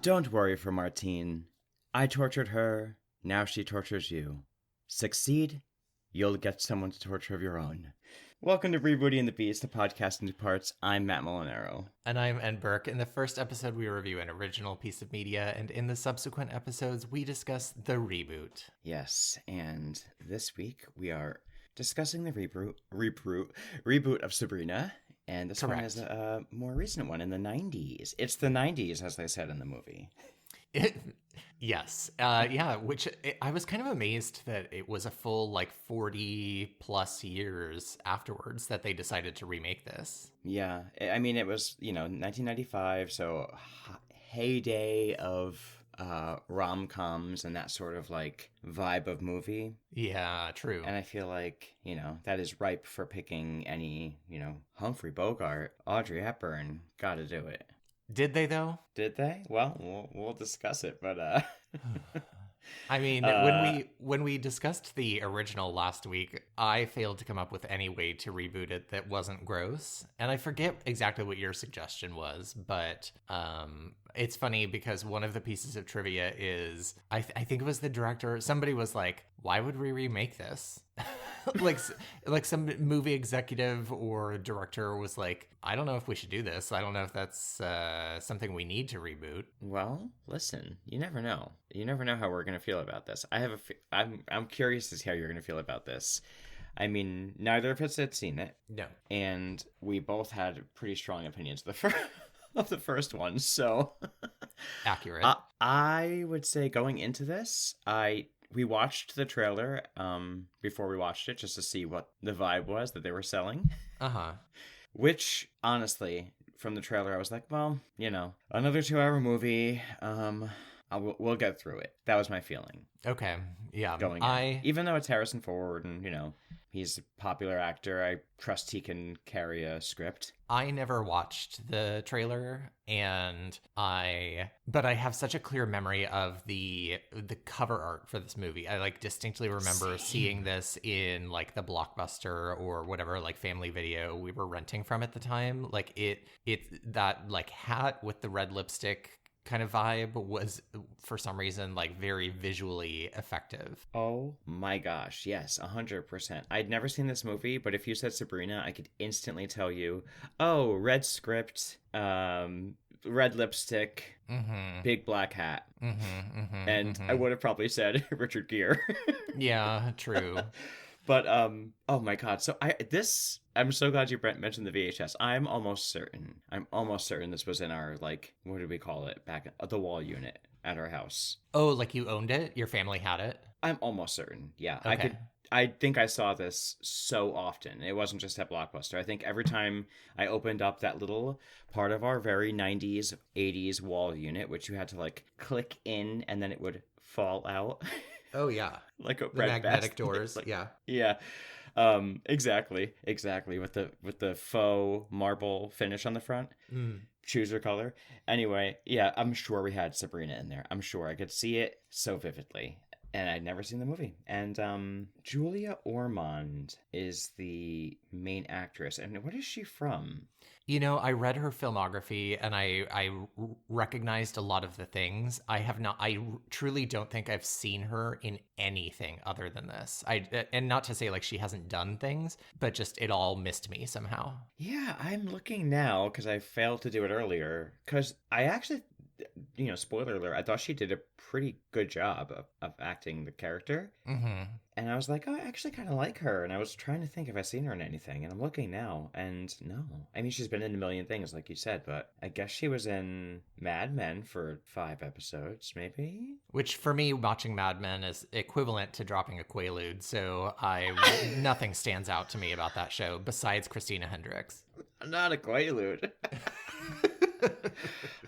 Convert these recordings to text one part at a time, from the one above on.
Don't worry for Martine. I tortured her, now she tortures you. Succeed, you'll get someone to torture of your own. Welcome to Rebooting the Beast, a podcast in two parts. I'm Matt Molinaro. And I'm Ed Burke. In the first episode, we review an original piece of media, and in the subsequent episodes, we discuss the reboot. Yes, and this week we are discussing the reboot of Sabrina, and this one is a more recent one in the 90s. It's the 90s, as they said in the movie. Yes. Which I was kind of amazed that it was a full 40 plus years afterwards that they decided to remake this. Yeah. I mean, it was, 1995, so heyday of rom-coms and that sort of vibe of movie. Yeah, true. And I feel like, that is ripe for picking any, Humphrey Bogart, Audrey Hepburn, gotta do it. Did they, though? Did they? Well, we'll discuss it, but I mean, when we discussed the original last week, I failed to come up with any way to reboot it that wasn't gross. And I forget exactly what your suggestion was, but it's funny because one of the pieces of trivia is, I think it was the director, somebody was like, why would we remake this? like some movie executive or director was like, I don't know if we should do this. I don't know if that's something we need to reboot. Well, listen, you never know. You never know how we're going to feel about this. I'm curious to see how you're going to feel about this. I mean, neither of us had seen it. No. And we both had pretty strong opinions of the first one, so accurate. I would say going into this, we watched the trailer before we watched it just to see what the vibe was that they were selling. Uh-huh. Which, honestly, from the trailer, I was like, well, another 2-hour movie. We'll get through it. That was my feeling. Okay. Yeah. Going in. Even though it's Harrison Ford and, he's a popular actor, I trust he can carry a script. I never watched the trailer, but I have such a clear memory of the cover art for this movie. I distinctly remember seeing this in the Blockbuster or whatever Family Video we were renting from at the time. That hat with the red lipstick kind of vibe was, for some reason, very visually effective. Oh my gosh, yes, 100%. I'd never seen this movie, but if you said Sabrina, I could instantly tell you, oh, red script, red lipstick, big black hat. And I would have probably said Richard Gere. Yeah, true. But, oh my God. So I'm so glad you mentioned the VHS. I'm almost certain this was in our, what did we call it? Back at the wall unit at our house. Oh, you owned it? Your family had it? I'm almost certain. Yeah. Okay. I think I saw this so often. It wasn't just at Blockbuster. I think every time I opened up that little part of our very 90s, 80s wall unit, which you had to click in and then it would fall out. Oh yeah, the magnetic doors. Yeah, exactly. With the faux marble finish on the front. Choose your color. Anyway, yeah, I'm sure we had Sabrina in there. I'm sure I could see it so vividly, and I'd never seen the movie. And Julia Ormond is the main actress. And what is she from? I read her filmography and I recognized a lot of the things. I truly don't think I've seen her in anything other than this. And not to say she hasn't done things, but just it all missed me somehow. Yeah, I'm looking now because I failed to do it earlier. Because I actually, spoiler alert, I thought she did a pretty good job of acting the character. Mm-hmm. And I was like, oh, I actually kind of like her. And I was trying to think if I've seen her in anything. And I'm looking now. And no. I mean, she's been in a million things, like you said. But I guess she was in Mad Men for 5 episodes, maybe? Which, for me, watching Mad Men is equivalent to dropping a Quaalude. So nothing stands out to me about that show besides Christina Hendricks. I'm not a Quaalude.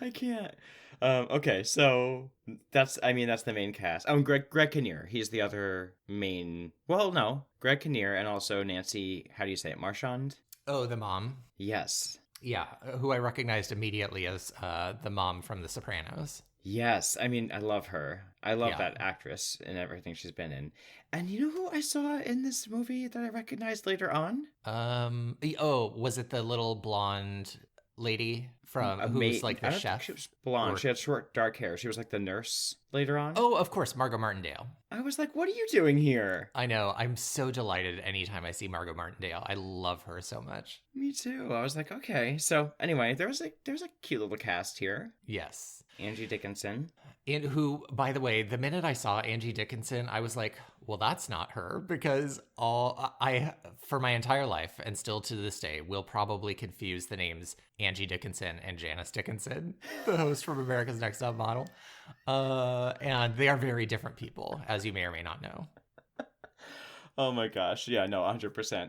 I can't. Okay, so that's the main cast. Oh, and Greg Kinnear. He's the other main. Well, no, Greg Kinnear and also Nancy. How do you say it? Marchand. Oh, the mom. Yes. Yeah, who I recognized immediately as the mom from The Sopranos. Yes, I mean, I love her. I love that actress and everything she's been in. And you know who I saw in this movie that I recognized later on? Was it the little blonde lady from who's like the I don't think chef? she was blonde. She had short, dark hair. She was like the nurse later on. Oh, of course, Margot Martindale. I was like, what are you doing here? I know. I'm so delighted anytime I see Margot Martindale. I love her so much. Me too. I was like, okay. So anyway, there's a cute little cast here. Yes. Angie Dickinson. And who, by the way, the minute I saw Angie Dickinson, I was like, well, that's not her, because for my entire life, and still to this day, will probably confuse the names Angie Dickinson and Janice Dickinson, the host from America's Next Top Model. And they are very different people, as you may or may not know. Oh my gosh. Yeah, no, 100%.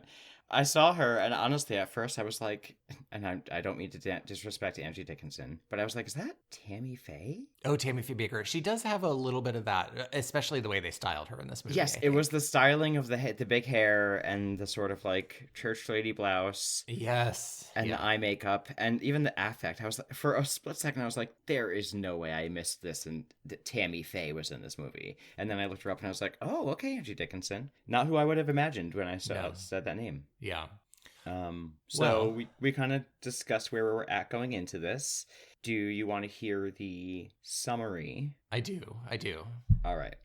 I saw her, and honestly, at first I was like, and I don't mean to disrespect Angie Dickinson, but I was like, is that Tammy Faye? Oh, Tammy Faye Baker. She does have a little bit of that, especially the way they styled her in this movie. Yes, it was the styling of the big hair and the sort of like church lady blouse. Yes. And the eye makeup and even the affect. I was like, for a split second, I was like, there is no way I missed this and that Tammy Faye was in this movie. And then I looked her up and I was like, oh, okay, Angie Dickinson. Not who I would have imagined when I said that name. Yeah. So we kind of discussed where we're at going into this. Do you want to hear the summary? I do. All right.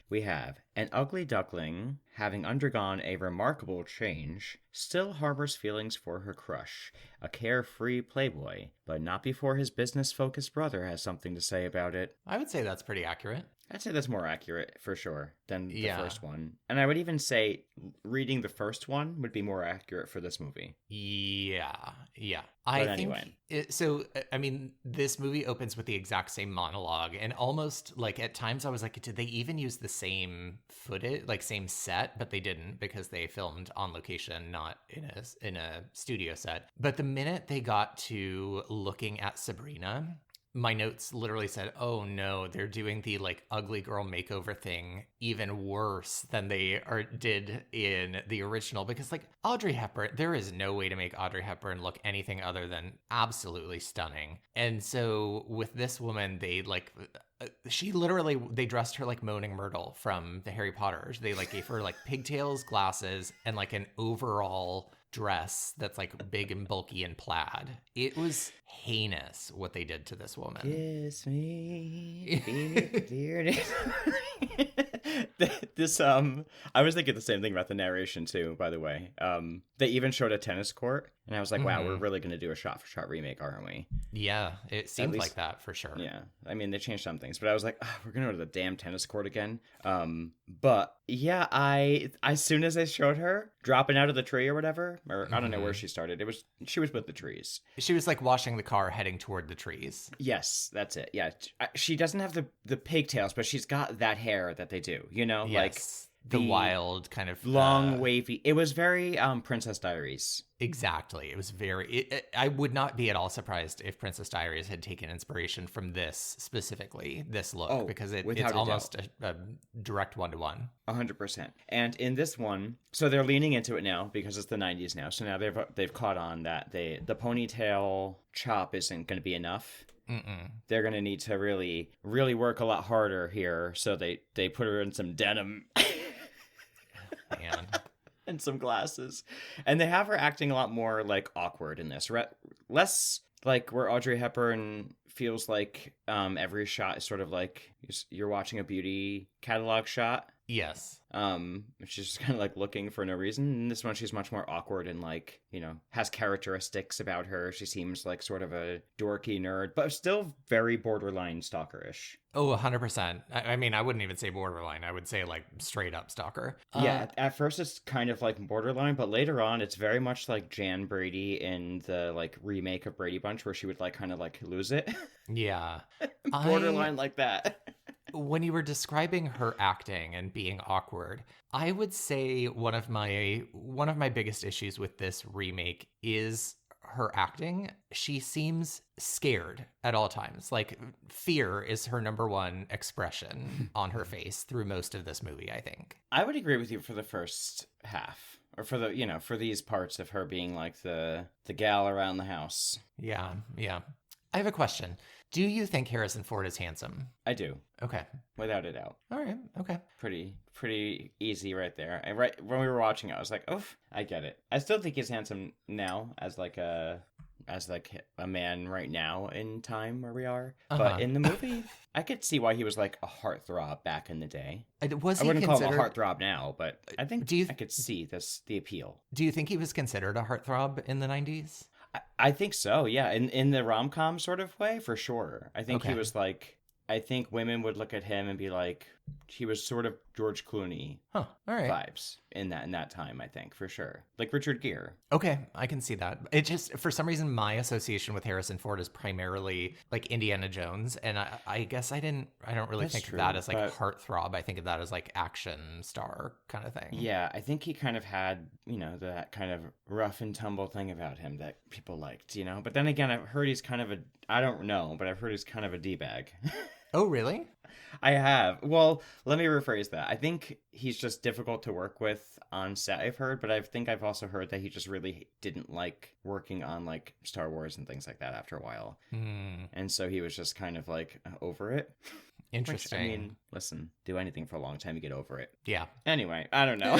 We have an ugly duckling, having undergone a remarkable change, still harbors feelings for her crush, a carefree playboy, but not before his business-focused brother has something to say about it. I would say that's pretty accurate. I'd say that's more accurate, for sure, than the first one. And I would even say reading the first one would be more accurate for this movie. Yeah. Anyway. I mean, this movie opens with the exact same monologue, and almost, like, at times I was like, did they even use the same footage, like, same set? But they didn't, because they filmed on location, not in a studio set. But the minute they got to looking at Sabrina, my notes literally said, oh no, they're doing the like ugly girl makeover thing even worse than they did in the original. Because like Audrey Hepburn, there is no way to make Audrey Hepburn look anything other than absolutely stunning. And so with this woman, they like... they dressed her like Moaning Myrtle from the Harry Potters. They like gave her like pigtails, glasses, and like an overall dress that's like big and bulky and plaid. It was heinous what they did to this woman. Kiss me, dear. I was thinking the same thing about the narration too, by the way. They even showed a tennis court, and I was like, wow, we're really going to do a shot-for-shot remake, aren't we? Yeah, it seemed like that for sure. Yeah, I mean, they changed some things, but I was like, we're going to go to the damn tennis court again. But yeah, as soon as they showed her dropping out of the tree or whatever, or I don't know where she started, she was with the trees. She was like washing the car heading toward the trees. Yes, that's it. Yeah, she doesn't have the pigtails, but she's got that hair that they do, you know? Yes. Like the wild kind of long wavy. It was very Princess Diaries. Exactly. It was very... I would not be at all surprised if Princess Diaries had taken inspiration from this specifically, this look, because it's almost a direct one-to-one. 100%. And in this one, so they're leaning into it now because it's the 90s now. So now they've caught on that the ponytail chop isn't going to be enough. They're going to need to really, really work a lot harder here. So they put her in some denim. Man. And some glasses. And they have her acting a lot more like awkward in this. Less like where Audrey Hepburn feels like every shot is sort of like you're watching a beauty catalog shot. Yes. She's just kind of like looking for no reason. In this one, she's much more awkward and like, you know, has characteristics about her. She seems like sort of a dorky nerd, but still very borderline stalkerish. Oh, 100%. I mean, I wouldn't even say borderline. I would say like straight up stalker. Yeah, at first it's kind of like borderline, but later on it's very much like Jan Brady in the like remake of Brady Bunch where she would like kind of like lose it. Yeah. Borderline like that. When you were describing her acting and being awkward, I would say one of my biggest issues with this remake is her acting. She seems scared at all times. Like fear is her number one expression on her face through most of this movie, I think. I would agree with you for the first half. Or for the, you know, for these parts of her being like the gal around the house. Yeah. I have a question. Do you think Harrison Ford is handsome? I do. Okay. Without a doubt. All right. Okay. Pretty easy right there. Right when we were watching it, I was like, oh, I get it. I still think he's handsome now as like a as like a man right now in time where we are. Uh-huh. But in the movie, I could see why he was like a heartthrob back in the day. Was I he wouldn't call him a considered? heartthrob now, but I think Do you I could see the appeal. do you think he was considered a heartthrob in the 90s? I think so, yeah. In the rom-com sort of way, for sure. I think he Okay. was like, I think women would look at him and be like, he was sort of George Clooney Huh. All right. vibes in that time, I think, for sure. Like Richard Gere. Okay, I can see that. It just, for some reason, my association with Harrison Ford is primarily like Indiana Jones, and I guess I don't really That's think true, of that as like but- heartthrob. I think of that as like action star kind of thing. Yeah, I think he kind of had, that kind of rough and tumble thing about him that people liked, But then again, I've heard he's kind of I don't know, but I've heard he's kind of a D-bag. Oh, really? I have. Well, let me rephrase that. I think he's just difficult to work with on set, I've heard, but I think I've also heard that he just really didn't like working on like Star Wars and things like that after a while. And so he was just kind of like over it. Interesting. Which, I mean, listen, do anything for a long time, you get over it. Yeah. Anyway, I don't know.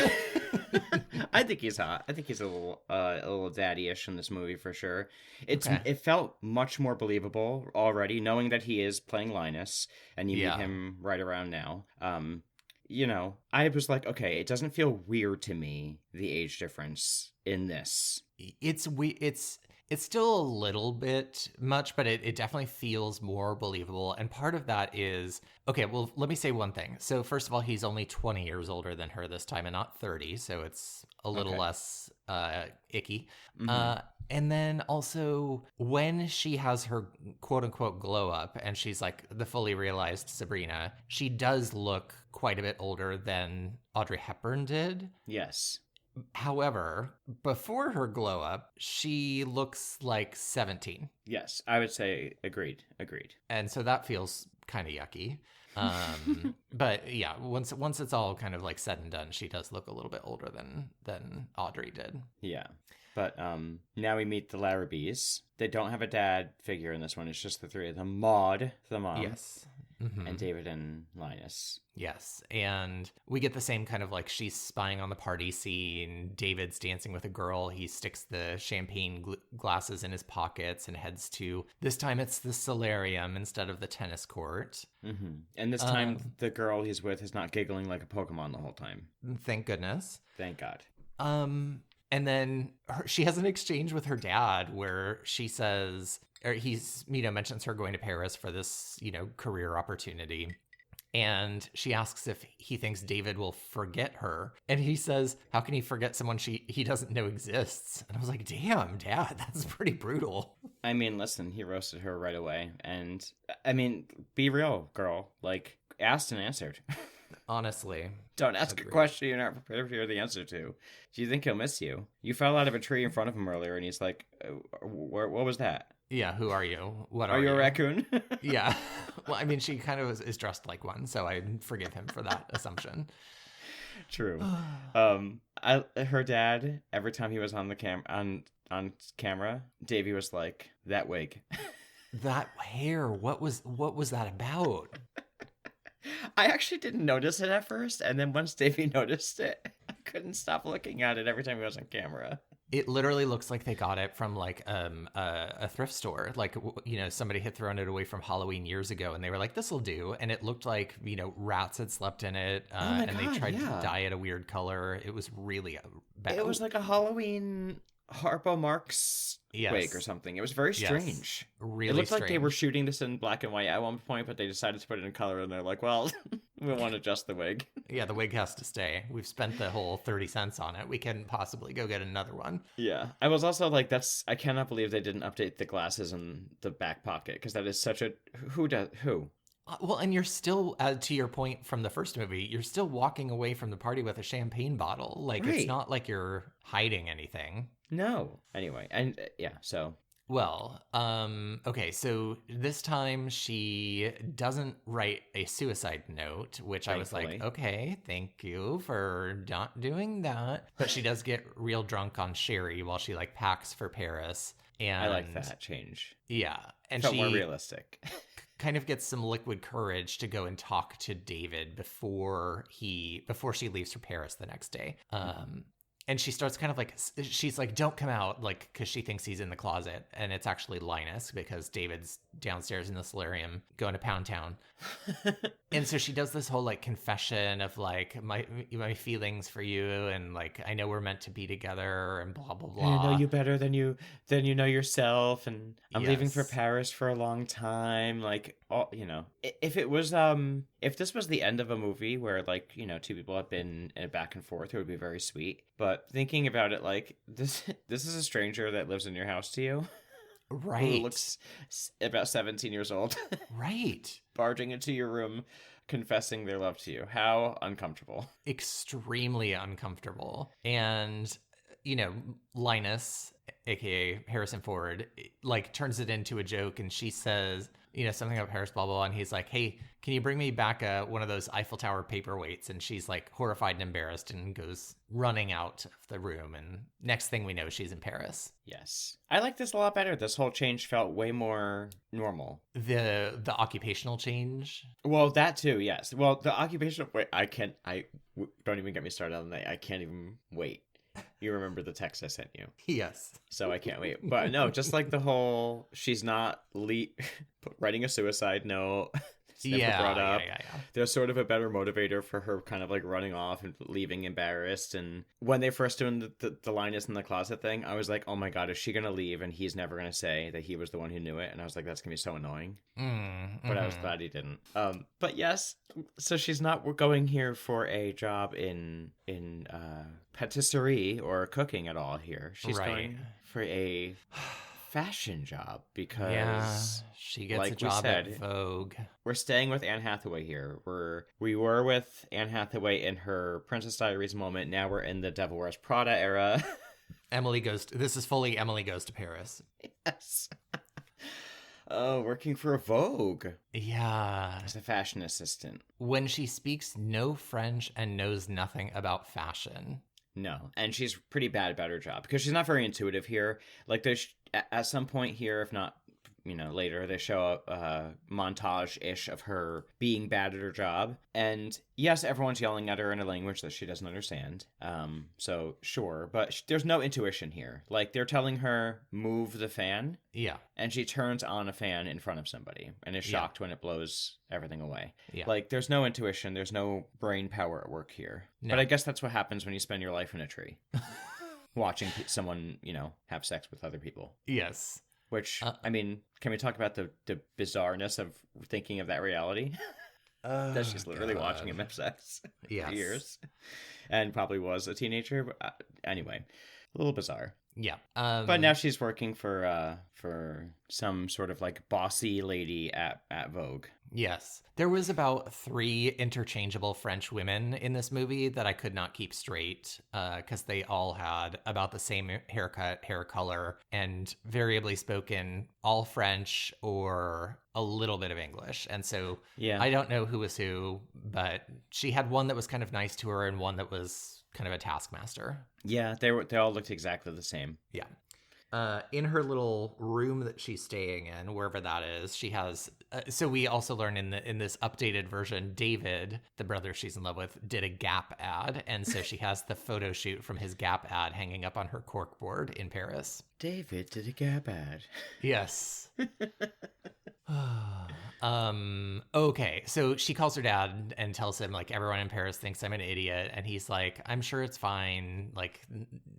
I think he's hot. I think he's a little daddy-ish in this movie for sure. It felt much more believable already, knowing that he is playing Linus, and you meet him right around now. I was like, okay, it doesn't feel weird to me, the age difference in this. It's still a little bit much, but it definitely feels more believable. And part of that is, okay, well, let me say one thing. So first of all, he's only 20 years older than her this time and not 30. So it's a little less icky. And then also when she has her quote unquote glow up and she's like the fully realized Sabrina, she does look quite a bit older than Audrey Hepburn did. Yes. However, before her glow up, she looks like 17. Yes, I would say agreed. And so that feels kind of yucky. But yeah, once it's all kind of like said and done, she does look a little bit older than Audrey did. Yeah. But now we meet the Larrabees. They don't have a dad figure in this one. It's just the three of them. Maud, the mom. Yes. And David and Linus. Yes. And we get the same kind of like she's spying on the party scene. David's dancing with a girl. He sticks the champagne glasses in his pockets and heads to, this time it's the solarium instead of the tennis court. And this time the girl he's with is not giggling like a Pokemon the whole time. Thank goodness. Thank God. And then she has an exchange with her dad where she says, or he's, mentions her going to Paris for this, career opportunity. And she asks if he thinks David will forget her. And he says, how can he forget someone he doesn't know exists? And I was like, damn, Dad, that's pretty brutal. I mean, listen, he roasted her right away. And, I mean, be real, girl. Like, asked and answered. Honestly. Don't ask a question you're not prepared to hear the answer to. Do you think he'll miss you? You fell out of a tree in front of him earlier, and he's like, what was that? Yeah, who are you? What are you? Are you a raccoon? Yeah. Well, I mean, she kind of is dressed like one, so I forgive him for that assumption. True. Her dad, every time he was on the on camera, Davey was like, that wig. That hair, what was that about? I actually didn't notice it at first, and then once Davey noticed it, I couldn't stop looking at it every time he was on camera. It literally looks like they got it from like a thrift store. Like, somebody had thrown it away from Halloween years ago and they were like, this will do. And it looked like, rats had slept in it. And they tried to dye it a weird color. It was really bad. It was like a Halloween Harpo Marx wig or something. It was very strange. Yes. Really It looked strange. like they were shooting this in black and white at one point, but they decided to put it in color and they're like, well, we want to adjust the wig. Yeah, the wig has to stay. We've spent the whole 30 cents on it. We couldn't possibly go get another one. Yeah. I was also like, I cannot believe they didn't update the glasses in the back pocket, because that is such a, who? Well, and you're still, to your point from the first movie, you're still walking away from the party with a champagne bottle. Like, It's not like you're hiding anything. No. Anyway, and so. Well, okay, so this time she doesn't write a suicide note, which thankfully. I was like, okay, thank you for not doing that. But she does get real drunk on sherry while she like packs for Paris. And I like that change. Yeah. And felt more realistic. Kind of gets some liquid courage to go and talk to David before she leaves for Paris the next day. And she starts kind of like, she's like, don't come out, like, because she thinks he's in the closet. And it's actually Linus because David's downstairs in the solarium going to Pound Town. And so she does this whole like confession of like my feelings for you. And like, I know we're meant to be together and blah, blah, blah. I know you better than you know yourself. And I'm leaving for Yes. Paris for a long time. Like, all, you know, if it was, if this was the end of a movie where like, you know, two people have been back and forth, it would be very sweet. But thinking about it, like this is a stranger that lives in your house to you. Right. Who looks about 17 years old. Right. Barging into your room, confessing their love to you. How uncomfortable. Extremely uncomfortable. And, you know, Linus, aka Harrison Ford, like turns it into a joke, and she says, you know, something about Paris, blah, blah, blah. And he's like, hey, can you bring me back one of those Eiffel Tower paperweights? And she's like horrified and embarrassed and goes running out of the room. And next thing we know, she's in Paris. Yes. I like this a lot better. This whole change felt way more normal. The occupational change. Well, that too, yes. Well, the occupational, wait, don't even get me started on that. I can't even wait. You remember the text I sent you. Yes. So I can't wait. But no, just like the whole, she's not writing a suicide note. It's never brought up. Yeah. There's sort of a better motivator for her kind of like running off and leaving embarrassed. And when they first doing the Linus in the closet thing, I was like, oh my God, is she going to leave? And he's never going to say that he was the one who knew it. And I was like, that's going to be so annoying. But I was glad he didn't. But yes, so she's not going here for a job in patisserie or cooking at all here. She's going for a fashion job because she gets like a job at Vogue. We're staying with Anne Hathaway here. We were with Anne Hathaway in her Princess Diaries moment. Now we're in the Devil Wears Prada era. This is fully Emily Goes to Paris. Yes. Oh, working for a Vogue. Yeah. As a fashion assistant. When she speaks no French and knows nothing about fashion. No, and she's pretty bad about her job because she's not very intuitive here. Like there's at some point here, if not, you know, later, they show a montage-ish of her being bad at her job. And yes, everyone's yelling at her in a language that she doesn't understand. So sure, but there's no intuition here. Like they're telling her move the fan. Yeah. And she turns on a fan in front of somebody and is shocked when it blows everything away. Yeah. Like there's no intuition, there's no brain power at work here. No. But I guess that's what happens when you spend your life in a tree. Watching someone, you know, have sex with other people. Yes. Which, I mean, can we talk about the bizarreness of thinking of that reality? That she's literally watching him have sex for years. And probably was a teenager. But, anyway, a little bizarre. Yeah. But now she's working for some sort of like bossy lady at Vogue. Yes. There was about 3 interchangeable French women in this movie that I could not keep straight because they all had about the same haircut, hair color, and variably spoken all French or a little bit of English. And so I don't know who was who, but she had one that was kind of nice to her and one that was kind of a taskmaster. Yeah, they all looked exactly the same. Yeah. In her little room that she's staying in, wherever that is, she has. So we also learn in this updated version, David, the brother she's in love with, did a Gap ad, and so she has the photo shoot from his Gap ad hanging up on her corkboard in Paris. David did a Gap ad. Yes. Okay, so she calls her dad and tells him, like, everyone in Paris thinks I'm an idiot, and he's like, I'm sure it's fine, like,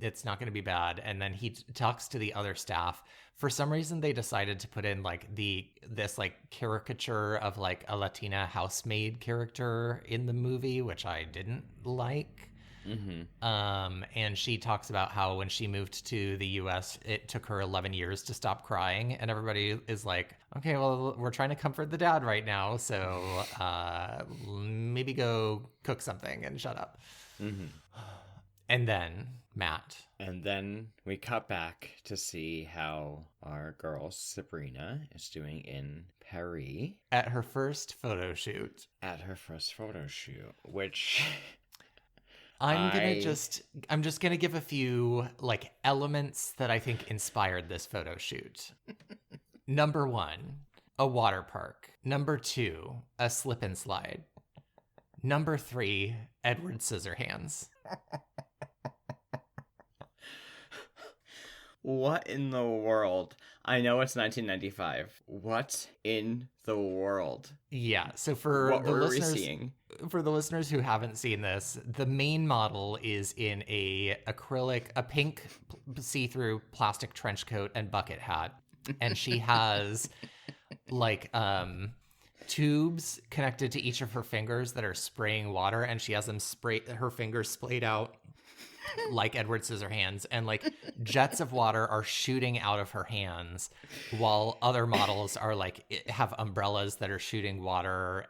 it's not going to be bad. And then he talks to the other staff. For some reason, they decided to put in, like, this like caricature of, like, a Latina housemaid character in the movie, which I didn't like. Mm-hmm. And she talks about how when she moved to the US, it took her 11 years to stop crying, and everybody is like, okay, well, we're trying to comfort the dad right now, so maybe go cook something and shut up. Mm-hmm. And then Matt. And then we cut back to see how our girl Sabrina is doing in Paris at her first photo shoot, which I'm just gonna give a few like elements that I think inspired this photo shoot. Number 1, a water park. Number 2, a slip and slide. Number 3, Edward Scissorhands. What in the world? I know it's 1995. What in the world? Yeah. So What were we seeing? for the listeners who haven't seen this, the main model is in a pink see-through plastic trench coat and bucket hat, and she has like tubes connected to each of her fingers that are spraying water, and she has her fingers splayed out like Edward Scissorhands, and like jets of water are shooting out of her hands, while other models are like have umbrellas that are shooting water.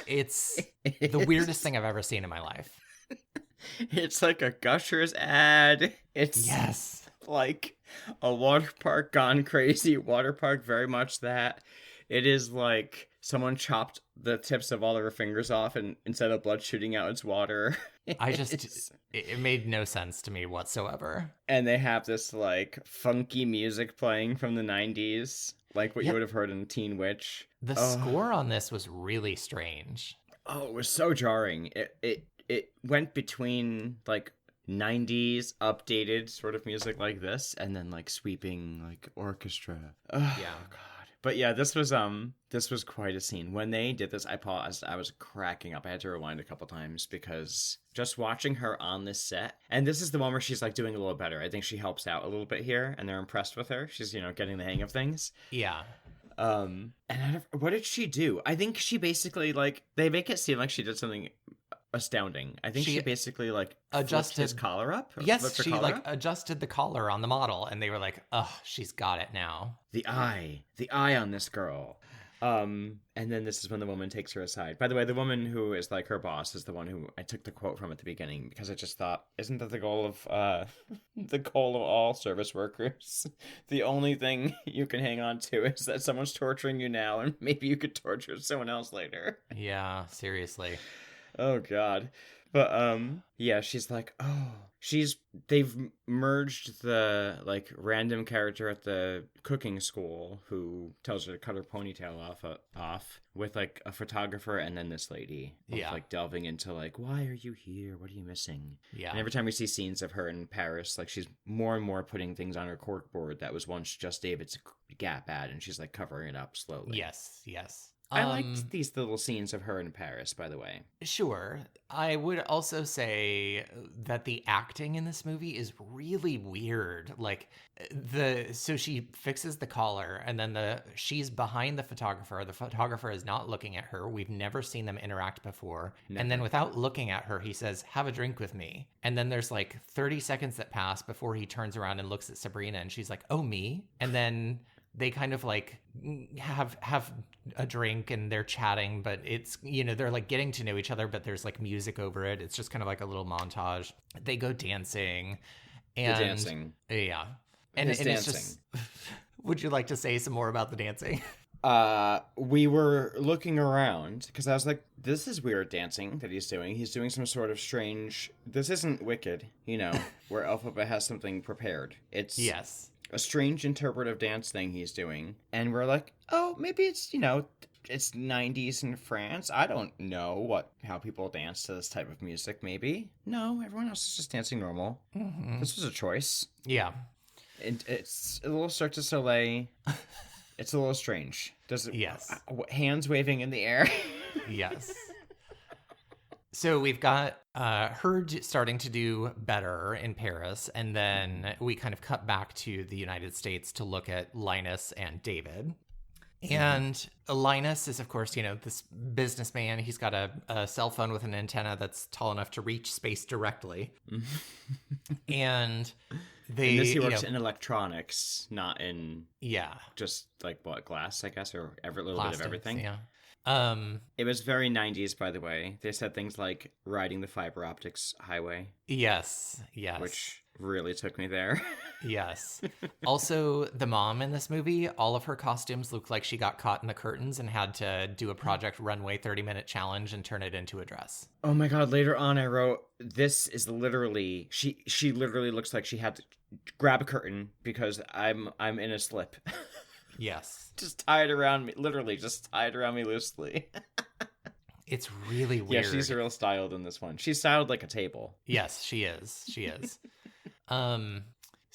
It's the weirdest thing I've ever seen in my life. It's like a Gushers ad. It's yes, like a water park gone crazy. Water park, very much that. It is like someone chopped the tips of all of her fingers off, and instead of blood shooting out, it's water. It made no sense to me whatsoever. And they have this like funky music playing from the 90s, like what you would have heard in Teen Witch. The score on this was really strange. Oh, it was so jarring. It went between like 90s updated sort of music like this, and then like sweeping like orchestra. Oh, yeah. God. But yeah, this was quite a scene. When they did this, I paused. I was cracking up. I had to rewind a couple times because just watching her on this set, and this is the one where she's like doing a little better. I think she helps out a little bit here, and they're impressed with her. She's, getting the hang of things. Yeah. And what did she do? I think she basically like they make it seem like she did something astounding. I think she basically like adjusted his collar up. Yes, she like adjusted the collar on the model, and they were like, "Oh, she's got it now." The eye on this girl. And then this is when the woman takes her aside. By the way, the woman who is like her boss is the one who I took the quote from at the beginning, because I just thought, isn't that the goal of all service workers? The only thing you can hang on to is that someone's torturing you now, and maybe you could torture someone else later. Yeah, seriously. Oh God. But yeah, she's like, they've merged the like random character at the cooking school who tells her to cut her ponytail off with like a photographer, and then this lady. Yeah. Like delving into like, why are you here? What are you missing? Yeah. And every time we see scenes of her in Paris, like she's more and more putting things on her corkboard that was once just David's Gap ad, and she's like covering it up slowly. Yes. I liked these little scenes of her in Paris, by the way. Sure. I would also say that the acting in this movie is really weird. Like so she fixes the collar, and then she's behind the photographer. The photographer is not looking at her. We've never seen them interact before. Never. And then without looking at her, he says, "Have a drink with me." And then there's like 30 seconds that pass before he turns around and looks at Sabrina, and she's like, "Oh, me?" And then they kind of like have a drink, and they're chatting, but it's, they're like getting to know each other, but there's like music over it. It's just kind of like a little montage. They go dancing. And dancing. Yeah. And dancing. It's just, would you like to say some more about the dancing? We were looking around because I was like, this is weird dancing that he's doing. He's doing some sort of strange, this isn't Wicked, where Elphaba has something prepared. It's a strange interpretive dance thing he's doing. And we're like, oh, maybe it's, it's 90s in France. I don't know how people dance to this type of music, maybe. No, everyone else is just dancing normal. Mm-hmm. This was a choice. Yeah. It's a little Cirque du Soleil. It's a little strange. Does it? Yes. Hands waving in the air. Yes. So we've got her starting to do better in Paris, and then we kind of cut back to the United States to look at Linus and David. And Linus is, of course, this businessman. He's got a cell phone with an antenna that's tall enough to reach space directly. And he works in electronics, not in yeah, just like glass, I guess, or every little plastics, bit of everything. Yeah. It was very 90s, by the way. They said things like riding the fiber optics highway. Yes. Which really took me there. Yes. Also, the mom in this movie, all of her costumes look like she got caught in the curtains and had to do a Project Runway 30-minute challenge and turn it into a dress. Oh my God. Later on, I wrote, this is literally, she literally looks like she had to grab a curtain because I'm in a slip. Yes. Just tie it around me. Literally, just tie it around me loosely. It's really weird. Yeah, she's real styled in this one. She's styled like a table. Yes, she is. She is.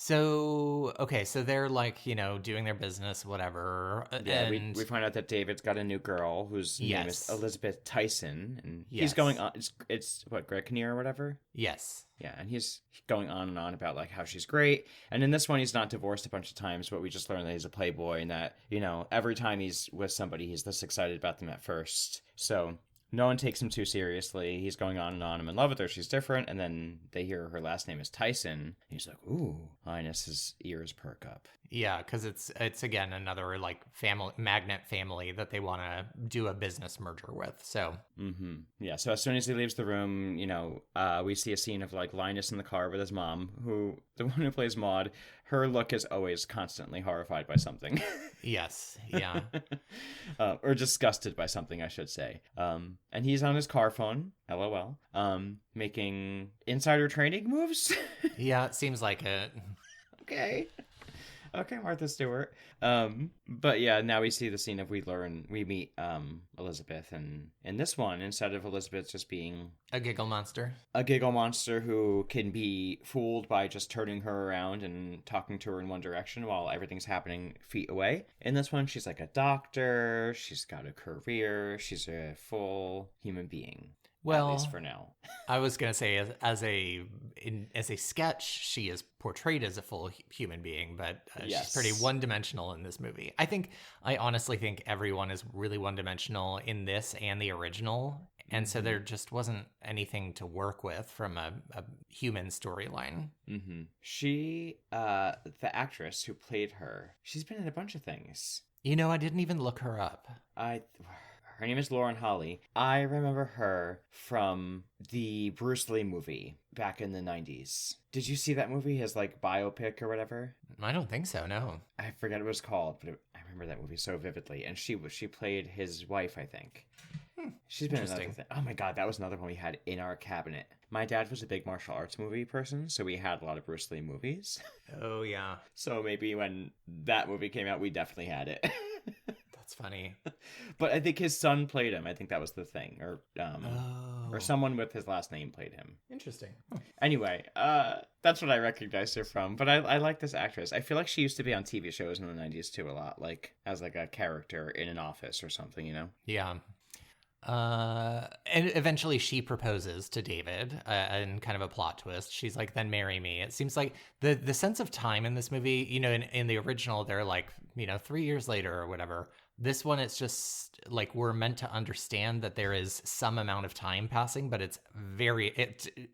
So, okay, so they're like, doing their business, whatever. Yeah, And we find out that David's got a new girl whose name is yes. Elizabeth Tyson, and he's Yes. going on. It's what, Greg Kinnear or whatever. Yes. Yeah, and he's going on and on about like how she's great. And in this one, he's not divorced a bunch of times, but we just learned that he's a playboy and that every time he's with somebody, he's this excited about them at first. So no one takes him too seriously. He's going on and on. I'm in love with her. She's different. And then they hear her last name is Tyson. He's like, ooh, Linus's ears perk up. Yeah, because it's again another like magnet family that they want to do a business merger with. So yeah. So as soon as he leaves the room, we see a scene of like Linus in the car with his mom, the one who plays Maud. Her look is always constantly horrified by something. Yes. Yeah. Or disgusted by something, I should say. And he's on his car phone, LOL, making insider trading moves. Yeah, it seems like it. Okay, Martha Stewart. But yeah, now we see the scene of we meet Elizabeth, and in this one, instead of Elizabeth just being a giggle monster who can be fooled by just turning her around and talking to her in one direction while everything's happening feet away. In this one, she's like a doctor, she's got a career, she's a full human being. Well, at least for now. I was gonna say as a sketch, she is portrayed as a full human being, but yes. She's pretty one-dimensional in this movie. I honestly think everyone is really one-dimensional in this and the original, and so there just wasn't anything to work with from a human storyline. Mm-hmm. She, the actress who played her, she's been in a bunch of things. I didn't even look her up. Her name is Lauren Holly. I remember her from the Bruce Lee movie back in the 90s. Did you see that movie, his like biopic or whatever? I don't think so, no. I forget what it was called, but I remember that movie so vividly. And she played his wife, I think. She's been in another thing. Oh my god, that was another one we had in our cabinet. My dad was a big martial arts movie person, so we had a lot of Bruce Lee movies. Oh, yeah. So maybe when that movie came out, we definitely had it. That's funny. But I think his son played him. I think that was the thing. Or someone with his last name played him. Interesting. Anyway, that's what I recognized her from. But I like this actress. I feel like she used to be on TV shows in the 90s too a lot, like as like a character in an office or something, Yeah. And eventually she proposes to David, and kind of a plot twist. She's like, then marry me. It seems like the sense of time in this movie, in the original, they're like, 3 years later or whatever. This one, it's just like we're meant to understand that there is some amount of time passing, but it's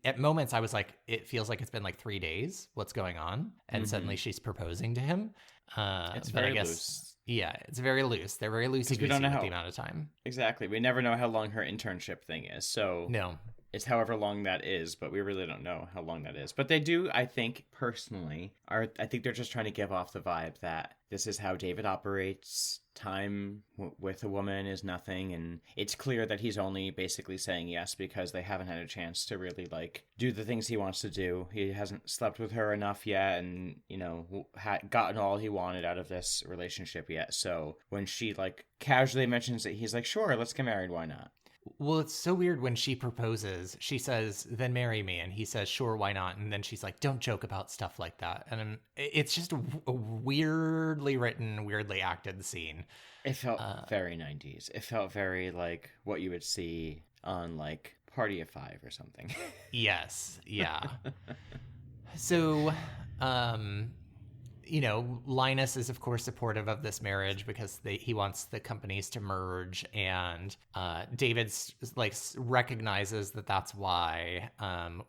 at moments I was like, it feels like it's been like 3 days. What's going on? And suddenly she's proposing to him. It's very loose. Yeah, it's very loose. They're very loosey-goosey with the amount of time. Exactly. We never know how long her internship thing is. So no. It's however long that is, but we really don't know how long that is. But they do, I think, personally, I think they're just trying to give off the vibe that this is how David operates. Time with a woman is nothing, and it's clear that he's only basically saying yes because they haven't had a chance to really, like, do the things he wants to do. He hasn't slept with her enough yet and, gotten all he wanted out of this relationship yet. So when she, like, casually mentions it, he's like, sure, let's get married, why not? Well, it's so weird when she proposes. She says, then marry me. And he says, sure, why not? And then she's like, don't joke about stuff like that. And it's just a weirdly written, weirdly acted scene. It felt very 90s. It felt very like what you would see on like Party of Five or something. Yes. Yeah. So, Linus is, of course, supportive of this marriage because he wants the companies to merge, and David recognizes that that's why.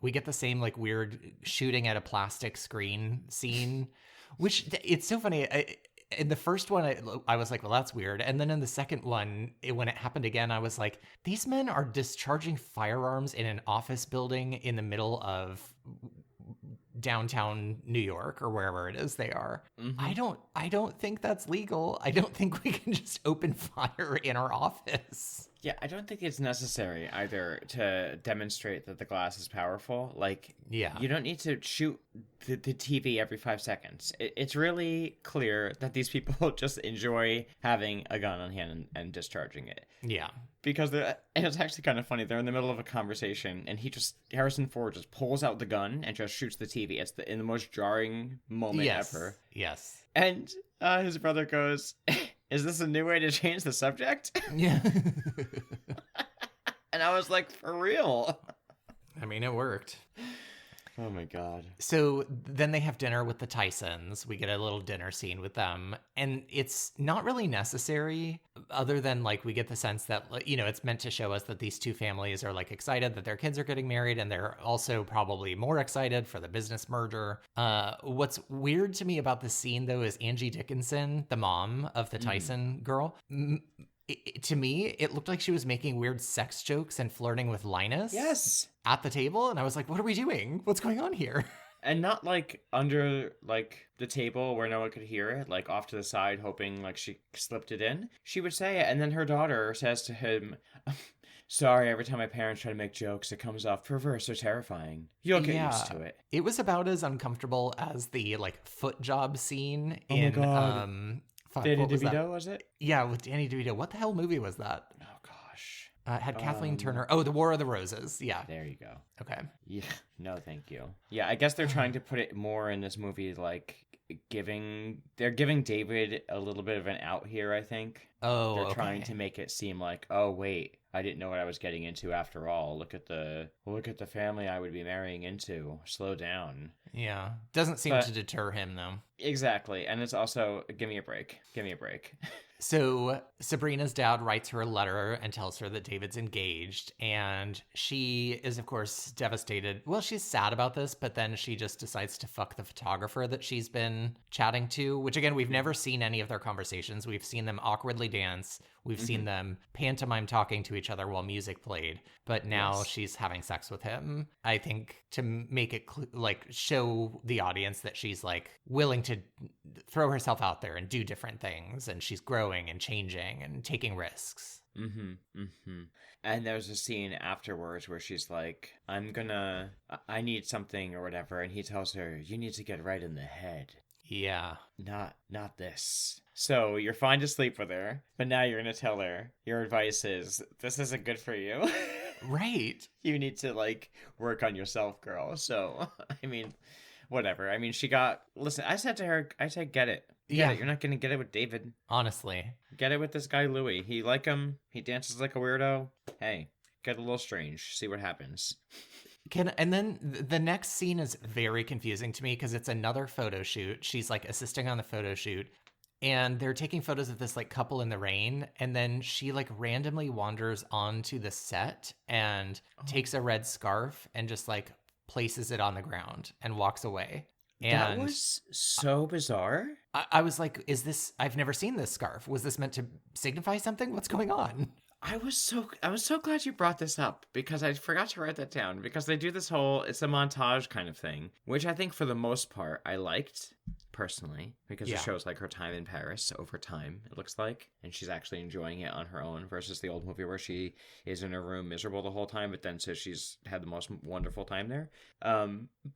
We get the same like weird shooting at a plastic screen scene, which it's so funny. In the first one, I was like, well, that's weird. And then in the second one, when it happened again, I was like, these men are discharging firearms in an office building in the middle of downtown New York or wherever it is they are. Mm-hmm. I don't think that's legal. I don't think we can just open fire in our office. Yeah, I don't think it's necessary either to demonstrate that the glass is powerful. Like, Yeah. you don't need to shoot the TV every 5 seconds. It's really clear that these people just enjoy having a gun on hand and discharging it. Yeah. Because and it's actually kind of funny. They're in the middle of a conversation, and Harrison Ford just pulls out the gun and just shoots the TV. It's in the most jarring moment ever. Yes. And his brother goes, "Is this a new way to change the subject?" Yeah. And I was like, for real? I mean, it worked. Oh my God. So then they have dinner with the Tysons. We get a little dinner scene with them. And it's not really necessary other than like we get the sense that, you know, it's meant to show us that these two families are like excited that their kids are getting married. And they're also probably more excited for the business merger. What's weird to me about this scene, though, is Angie Dickinson, the mom of the Tyson girl. To me, it looked like she was making weird sex jokes and flirting with Linus. Yes. At the table. And I was like, what are we doing? What's going on here? And not like under like the table where no one could hear it, like off to the side, hoping like she slipped it in. She would say it. And then her daughter says to him, "Sorry, every time my parents try to make jokes, it comes off perverse or terrifying. You'll get used to it." It was about as uncomfortable as the like foot job scene my in God. Danny DeVito, was it? Yeah, with Danny DeVito. What the hell movie was that? Oh, gosh. Had Kathleen Turner. Oh, The War of the Roses. Yeah. There you go. Okay. Yeah. No, thank you. Yeah, I guess they're trying to put it more in this movie, like they're giving David a little bit of an out here, I think. Oh, they're trying to make it seem like, oh wait, I didn't know what I was getting into after all. Look at the family I would be marrying into. Slow down. Yeah. Doesn't seem to deter him though. Exactly. And it's also, give me a break. Give me a break. So Sabrina's dad writes her a letter and tells her that David's engaged, and she is, of course, devastated. Well, she's sad about this, but then she just decides to fuck the photographer that she's been chatting to, which, again, we've never seen any of their conversations. We've seen them awkwardly dance. We've seen them pantomime talking to each other while music played, but now she's having sex with him, I think, to make it show the audience that she's like willing to throw herself out there and do different things, and she's growing and changing and taking risks. And there's a scene afterwards where she's like, I need something or whatever, and he tells her, you need to get right in the head. Yeah. Not this. So you're fine to sleep with her, but now you're going to tell her your advice is, this isn't good for you. Right. You need to like work on yourself, girl. So, I mean, whatever. I mean, listen, I said to her, get it. Get it. You're not going to get it with David. Honestly. Get it with this guy, Louis. He like him. He dances like a weirdo. Hey, get a little strange. See what happens. And then the next scene is very confusing to me because it's another photo shoot. She's like assisting on the photo shoot, and they're taking photos of this like couple in the rain. And then she like randomly wanders onto the set and takes a red scarf and just like places it on the ground and walks away. And that was so bizarre. I was like, I've never seen this scarf. Was this meant to signify something? What's going on? I was so glad you brought this up because I forgot to write that down, because they do this it's a montage kind of thing, which I think for the most part I liked personally, because it shows like her time in Paris over time, it looks like, and she's actually enjoying it on her own versus the old movie where she is in her room miserable the whole time, but then says she's had the most wonderful time there.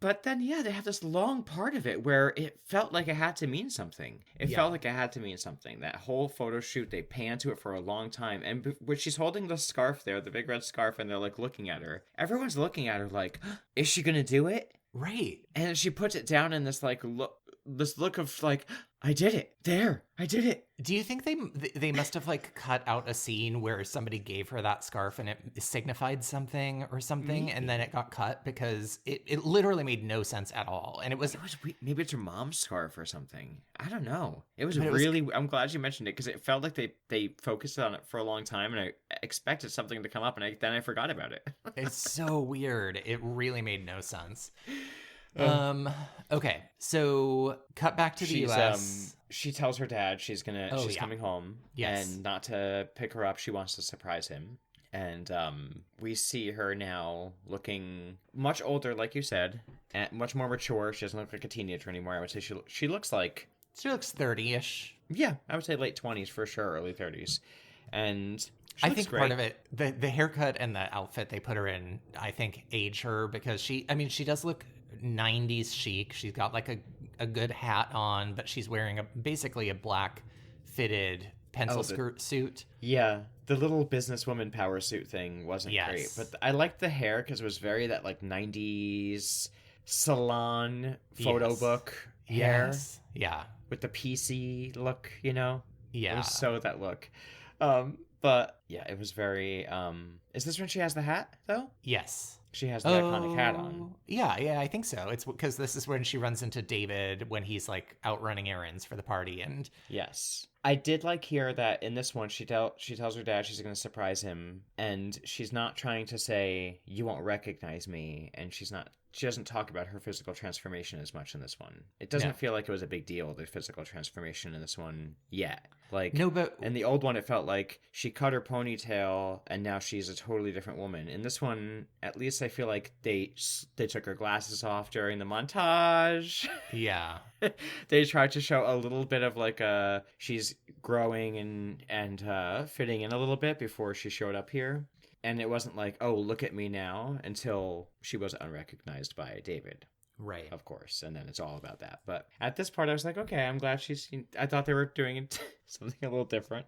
But then they have this long part of it where it felt like it had to mean something. Felt like it had to mean something. That whole photo shoot, they pan to it for a long time, and when she's holding the scarf there, the big red scarf, and they're like looking at her, everyone's looking at her like, is she gonna do it? Right. And she puts it down in this like look of like, I did it. There, I did it. Do you think they must have like cut out a scene where somebody gave her that scarf and it signified something or something, and then it got cut because it literally made no sense at all, and it was maybe it's her mom's scarf or something. I don't know. It was really. I'm glad you mentioned it because it felt like they focused on it for a long time, and I expected something to come up, and then I forgot about it. It's so weird. It really made no sense. Okay, so cut back to the US. She tells her dad she's coming home, and not to pick her up, she wants to surprise him. And we see her now looking much older, like you said, and much more mature. She doesn't look like a teenager anymore. I would say she looks 30-ish. Yeah, I would say late 20s for sure, early 30s. And I think part of it, the haircut and the outfit they put her in, I think age her because she does look 90s chic. She's got like a good hat on, but she's wearing basically a black fitted pencil skirt suit. Yeah, the little businesswoman power suit thing wasn't great, but I liked the hair because it was very that like 90s salon photo book hair. Yeah, with the PC look, you know. Yeah, it was so that look. But yeah, it was very. Is this when she has the hat though? Yes. She has the iconic hat on. Yeah, I think so. It's because this is when she runs into David when he's like out running errands for the party. And yes, I did like here that in this one she tells her dad she's going to surprise him, and she's not trying to say you won't recognize me, and she doesn't talk about her physical transformation as much in this one. It doesn't feel like it was a big deal, the physical transformation in this one yet. Like, no, but in the old one, it felt like she cut her ponytail and now she's a totally different woman. In this one, at least I feel like they took her glasses off during the montage. Yeah. They tried to show a little bit of like she's growing and fitting in a little bit before she showed up here. And it wasn't like, oh, look at me now, until she was unrecognized by David. Right. Of course. And then it's all about that. But at this part, I was like, okay, I'm glad I thought they were doing something a little different.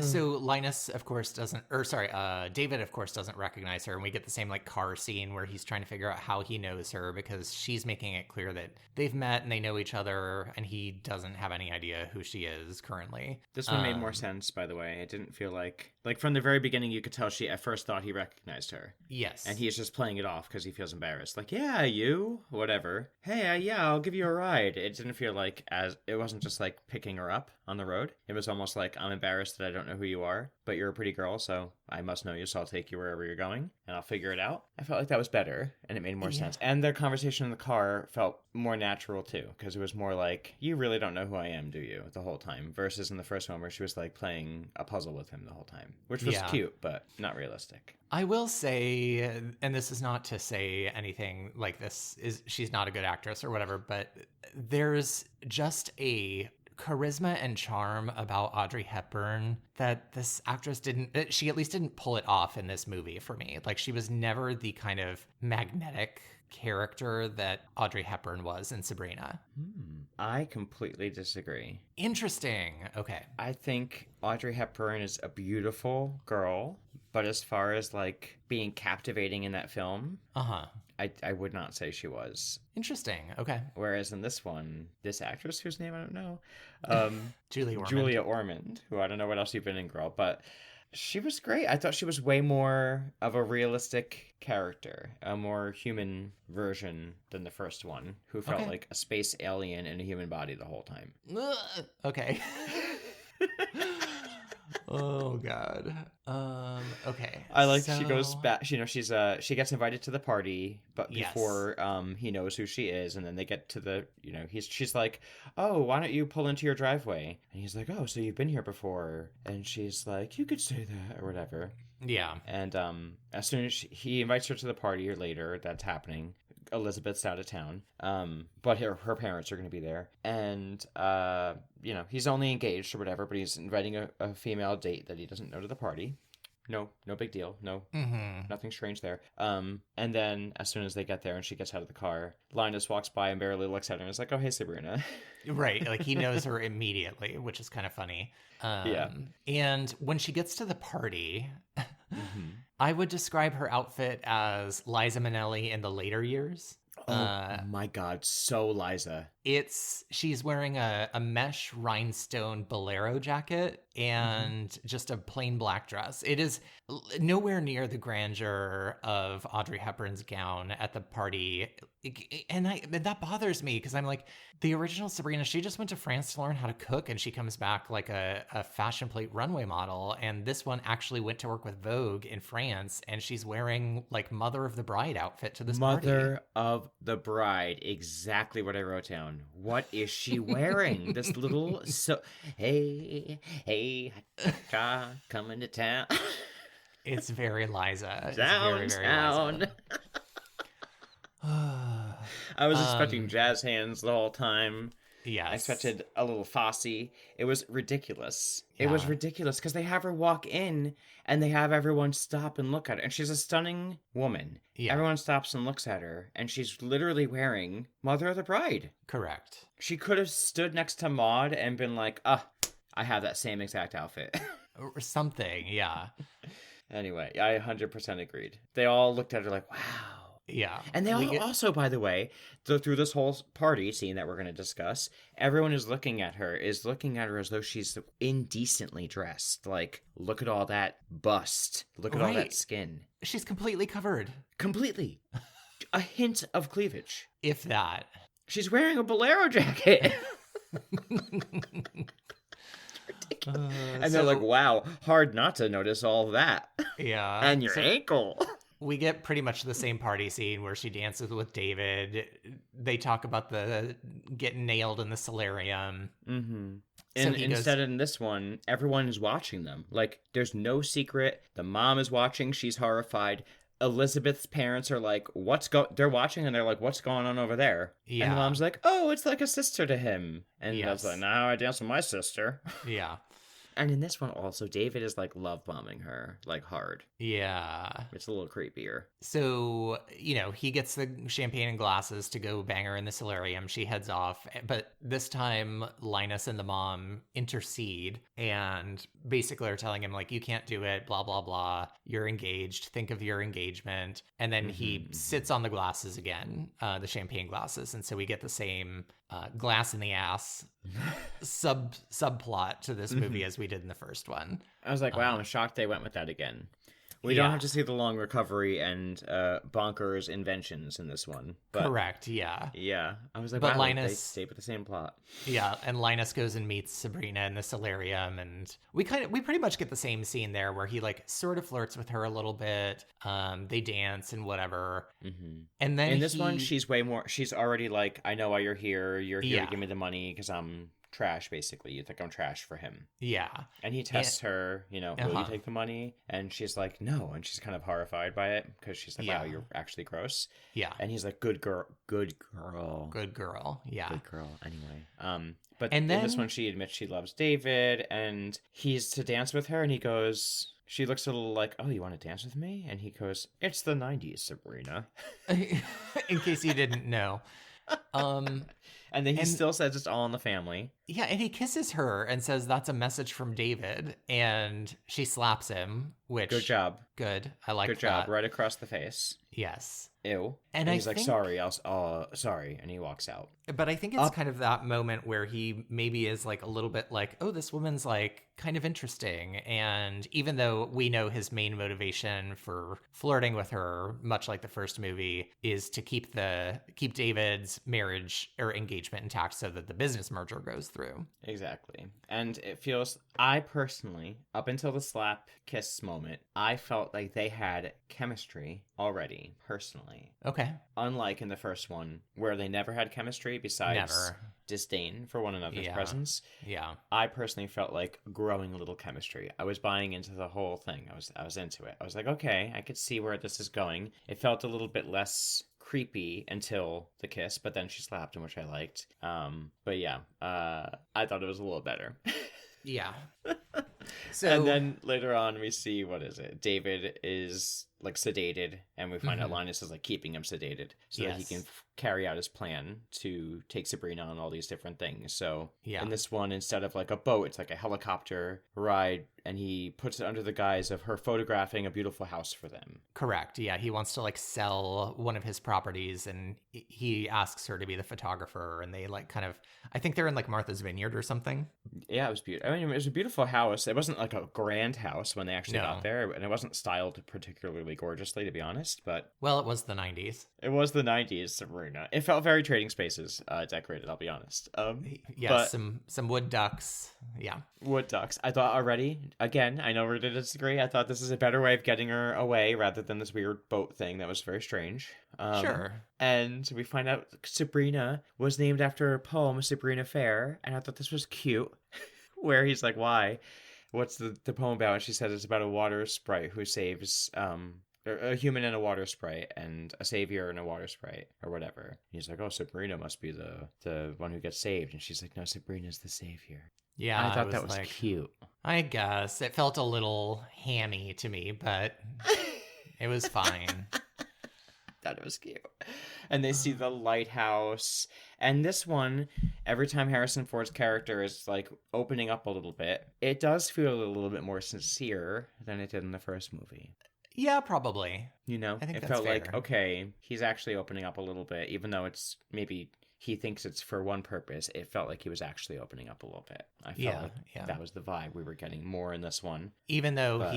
So Linus, of course, David, of course, doesn't recognize her. And we get the same like car scene where he's trying to figure out how he knows her because she's making it clear that they've met and they know each other and he doesn't have any idea who she is currently. This one made more sense, by the way. It didn't feel like from the very beginning, you could tell she at first thought he recognized her. Yes. And he's just playing it off because he feels embarrassed. Like, yeah, you, whatever. Hey, yeah, I'll give you a ride. It didn't feel like it wasn't just like picking her up on the road. It was almost like, I'm embarrassed that I don't know who you are, but you're a pretty girl, so I must know you, so I'll take you wherever you're going, and I'll figure it out. I felt like that was better, and it made more sense. And their conversation in the car felt more natural, too, because it was more like, you really don't know who I am, do you, the whole time, versus in the first one where she was, like, playing a puzzle with him the whole time, which was cute, but not realistic. I will say, and this is not to say anything like she's not a good actress or whatever, but there's just a charisma and charm about Audrey Hepburn that this actress she at least didn't pull it off in this movie for me. Like, she was never the kind of magnetic character that Audrey Hepburn was in Sabrina. I completely disagree. Interesting. Okay. I think Audrey Hepburn is a beautiful girl, but as far as like being captivating in that film, I would not say she was. Interesting. Okay. Whereas in this one, this actress whose name I don't know, Julia Ormond, who I don't know what else you've been in, girl, but she was great. I thought she was way more of a realistic character, a more human version than the first one, who felt like a space alien in a human body the whole time. Okay. Oh God. Okay. I like she goes back. You know, she gets invited to the party, but before he knows who she is, and then they get to the she's like, oh, why don't you pull into your driveway? And he's like, oh, so you've been here before? And she's like, you could say that or whatever. Yeah. And as soon as he invites her to the party or later, that's happening. Elizabeth's out of town, but her parents are going to be there, and he's only engaged or whatever, but he's inviting a female date that he doesn't know to the party. No big deal. No, nothing strange there. And then as soon as they get there and she gets out of the car, Linus walks by and barely looks at her and is like, oh, hey, Sabrina. Right, like he knows her immediately, which is kind of funny. And when she gets to the party, I would describe her outfit as Liza Minnelli in the later years. Oh my God, so Liza. She's wearing a mesh rhinestone bolero jacket and just a plain black dress. It is nowhere near the grandeur of Audrey Hepburn's gown at the party. And that bothers me because I'm like, the original Sabrina, she just went to France to learn how to cook and she comes back like a fashion plate runway model. And this one actually went to work with Vogue in France and she's wearing like Mother of the Bride outfit to this party. Mother of the Bride, exactly what I wrote down. What is she wearing? This little hey, coming to town. It's very Liza. It's downtown. very Liza. I was expecting jazz hands the whole time. Yes. I expected a little Fosse. It was ridiculous. Yeah. It was ridiculous because they have her walk in and they have everyone stop and look at her. And she's a stunning woman. Yeah. Everyone stops and looks at her. And she's literally wearing Mother of the Bride. Correct. She could have stood next to Maud and been like, I have that same exact outfit. Or something, yeah. Anyway, I 100% agreed. They all looked at her like, wow. Yeah. And they also, by the way, through this whole party scene that we're going to discuss, everyone is looking at her as though she's indecently dressed. Like, look at all that bust. Look at all that skin. She's completely covered. Completely. A hint of cleavage. If that. She's wearing a bolero jacket. And they're like, wow, hard not to notice all that. Yeah. And your ankle. We get pretty much the same party scene where she dances with David. They talk about the getting nailed in the solarium. Mm-hmm. So And instead in this one, everyone is watching them. Like, there's no secret. The mom is watching. She's horrified. Elizabeth's parents are like, they're watching and they're like, what's going on over there? Yeah. And the mom's like, oh, it's like a sister to him. And Yes. I was like, now I dance with my sister. Yeah. And in this one also, David is like love bombing her, like hard. Yeah. It's a little creepier. So, he gets the champagne and glasses to go bang her in the solarium. She heads off. But this time, Linus and the mom intercede and basically are telling him, like, you can't do it, blah, blah, blah. You're engaged. Think of your engagement. And then he sits on the glasses again, the champagne glasses. And so we get the same glass in the ass subplot to this movie as we did in the first one. I was like, wow, I'm shocked they went with that again. We don't have to see the long recovery and bonkers inventions in this one. But, correct, yeah. Yeah. I was like, but wow, Linus, they stayed with the same plot. Yeah, and Linus goes and meets Sabrina in the solarium, and we pretty much get the same scene there where he like sort of flirts with her a little bit. They dance and whatever. Mm-hmm. And then in this one, she's already like, I know why you're here. You're here to give me the money because I'm trash, basically. You think I'm trash for him. Yeah. And he tests her, will you take the money? And she's like, no. And she's kind of horrified by it because she's like, wow, you're actually gross. Yeah. And he's like, good girl. Good girl. Yeah. Good girl. Anyway. But in this one, she admits she loves David and he's to dance with her and he goes... She looks a little like, oh, you want to dance with me? And he goes, it's the 90s, Sabrina. In case you didn't know. And then he still says it's all in the family. Yeah, and he kisses her and says that's a message from David. And she slaps him, which... Good job. Good. I like that. Good job. Right across the face. Yes. Ew. And he's like, sorry, sorry. And he walks out. But I think it's kind of that moment where he maybe is like a little bit like, oh, this woman's like kind of interesting. And even though we know his main motivation for flirting with her, much like the first movie, is to keep David's marriage or engagement intact so that the business merger goes through. Exactly. And it feels, I personally, up until the slap kiss moment, I felt like they had chemistry already, personally. Okay. Unlike in the first one, where they never had chemistry besides disdain for one another's presence. Yeah. I personally felt like growing a little chemistry. I was buying into the whole thing. I was into it. I was like, okay, I could see where this is going. It felt a little bit less creepy until the kiss, but then she slapped him, which I liked. But yeah, I thought it was a little better. Yeah. So, and then later on we see, what is it? David is like sedated, and we find out Linus is like keeping him sedated so that he can carry out his plan to take Sabrina on all these different things. So in this one, instead of like a boat, it's like a helicopter ride, and he puts it under the guise of her photographing a beautiful house for them. Correct. Yeah, he wants to like sell one of his properties, and he asks her to be the photographer, and they like kind of, I think they're in like Martha's Vineyard or something. Yeah, it was beautiful. I mean, it was a beautiful house. It wasn't like a grand house when they actually got there, and it wasn't styled particularly gorgeously, to be honest, but... Well, it was the 90s. It was the 90s, Sabrina. It felt very Trading Spaces decorated, I'll be honest. But some wood ducks. Yeah. Wood ducks. I thought already, again, I know we're going to disagree, I thought this is a better way of getting her away rather than this weird boat thing that was very strange. Sure. And we find out Sabrina was named after a poem, Sabrina Fair, and I thought this was cute, where he's like, why? What's the poem about? And she said it's about a water sprite who saves or a human in a water sprite and a savior in a water sprite or whatever. He's like, oh, Sabrina must be the one who gets saved. And she's like, no, Sabrina's the savior. Yeah, I thought that was cute. I guess it felt a little hammy to me, but it was fine. Thought it was cute. And they see the lighthouse. And this one, every time Harrison Ford's character is like opening up a little bit, it does feel a little bit more sincere than it did in the first movie. Yeah, probably. You know, I think it that's felt fair. like, okay, he's actually opening up a little bit, even though it's maybe he thinks it's for one purpose. It felt like he was actually opening up a little bit. I felt like that was the vibe we were getting more in this one. Even though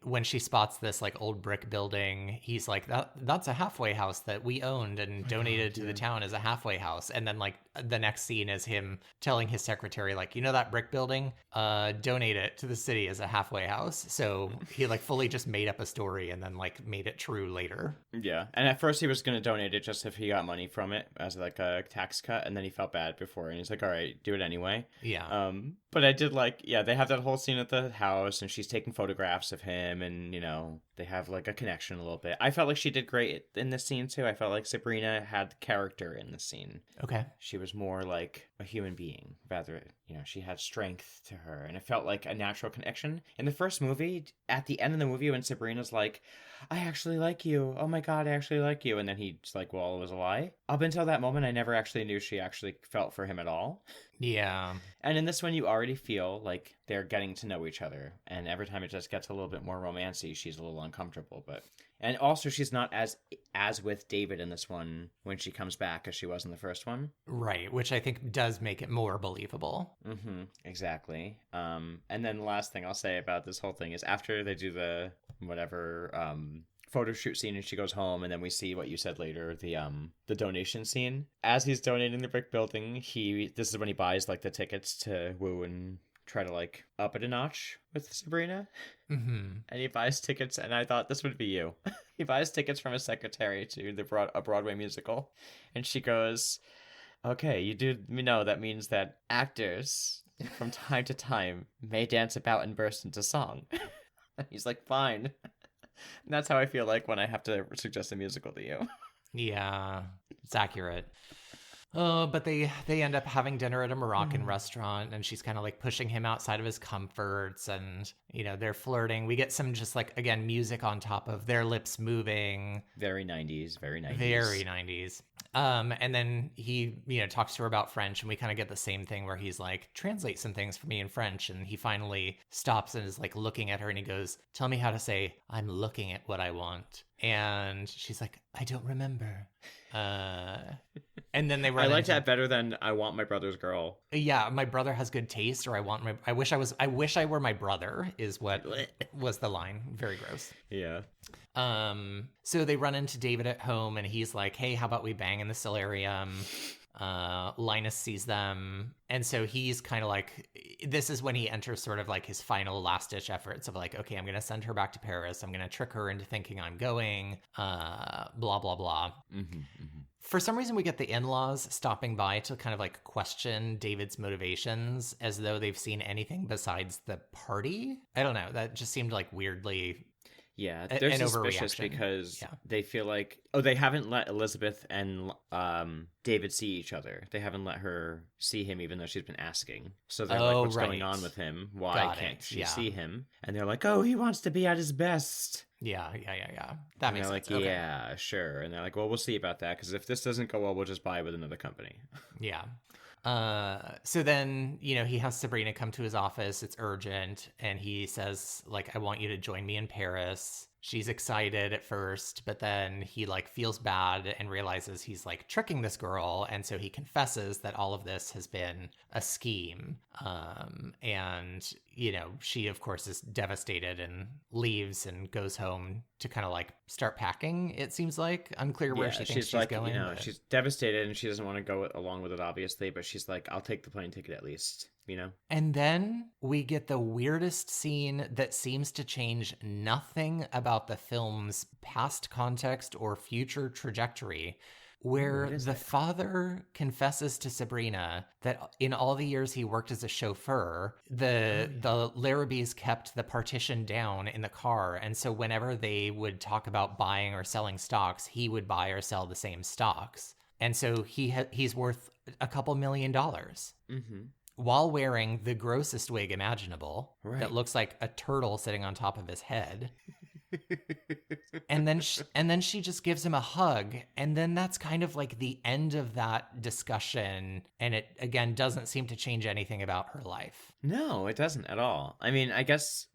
when she spots this like old brick building, he's like, that's a halfway house that we owned and donated to the town as a halfway house. And then like the next scene is him telling his secretary, like, you know, that brick building, donate it to the city as a halfway house. So he like fully just made up a story and then like made it true later. Yeah. And at first he was going to donate it just if he got money from it as like a tax cut. And then he felt bad before and he's like, all right, do it anyway. Yeah. But I did like, they have that whole scene at the house and she's taking photographs of him and, you know, they have like a connection a little bit. I felt like she did great in this scene too. I felt like Sabrina had character in the scene. Okay. She was more like a human being rather, you know, she had strength to her and it felt like a natural connection. In the first movie, at the end of the movie when Sabrina's like, I actually like you. Oh my God, I actually like you. And then he's like, well, it was a lie. Up until that moment, I never actually knew she actually felt for him at all. Yeah. And in this one, you already feel like they're getting to know each other. And every time it just gets a little bit more romancy, she's a little uncomfortable. And also, she's not as with David in this one when she comes back as she was in the first one. Right, which I think does make it more believable. Mm-hmm, exactly. And then the last thing I'll say about this whole thing is after they do the whatever photo shoot scene and she goes home and then we see what you said later, the donation scene. As he's donating the brick building, this is when he buys like the tickets to woo and try to like up it a notch with Sabrina. Mm-hmm. And he buys tickets, and I thought this would be you. He buys tickets from a secretary to a Broadway musical, and she goes, okay, you do know that means that actors from time to time may dance about and burst into song. And he's like, fine. And that's how I feel like when I have to suggest a musical to you. Yeah, it's accurate. Oh, but they end up having dinner at a Moroccan restaurant, and she's kind of like pushing him outside of his comforts, and you know they're flirting. We get some just like again music on top of their lips moving. Very 90s, very 90s. Very 90s. And then he talks to her about French, and we kind of get the same thing where he's like, translate some things for me in French, and he finally stops and is like looking at her, and he goes, tell me how to say I'm looking at what I want. And she's like, I don't remember. And then they run. I like that better than I want my brother's girl. Yeah, my brother has good taste, or I wish I were my brother is what was the line. Very gross. Yeah. So they run into David at home and he's like, hey, how about we bang in the solarium? Linus sees them. And so he's kind of like, this is when he enters sort of like his final last ditch efforts of like, okay, I'm going to send her back to Paris. I'm going to trick her into thinking I'm going, blah, blah, blah. Mm-hmm, mm-hmm. For some reason, we get the in-laws stopping by to kind of like question David's motivations as though they've seen anything besides the party. I don't know. That just seemed like weirdly... Yeah, they're suspicious because they feel like, they haven't let Elizabeth and David see each other. They haven't let her see him even though she's been asking. So they're like, what's going on with him? Why can't she see him? And they're like, oh, he wants to be at his best. Yeah. That makes sense. Like, yeah, sure. And they're like, well, we'll see about that because if this doesn't go well, we'll just buy it with another company. Yeah. So then, he has Sabrina come to his office. It's urgent. And he says, like, I want you to join me in Paris. She's excited at first, but then he like feels bad and realizes he's like tricking this girl. And so he confesses that all of this has been a scheme. And, she of course is devastated and leaves and goes home to kind of like start packing. It seems like unclear where she thinks she's going. She's devastated and she doesn't want to go along with it, obviously, but she's like, I'll take the plane ticket at least. And then we get the weirdest scene that seems to change nothing about the film's past context or future trajectory, where the father confesses to Sabrina that in all the years he worked as a chauffeur, the Larrabees kept the partition down in the car. And so whenever they would talk about buying or selling stocks, he would buy or sell the same stocks. And so he's worth a couple $1 million. Mm-hmm. While wearing the grossest wig imaginable that looks like a turtle sitting on top of his head. and then she just gives him a hug, and then that's kind of like the end of that discussion, and it again doesn't seem to change anything about her life. No, it doesn't at all. I mean, I guess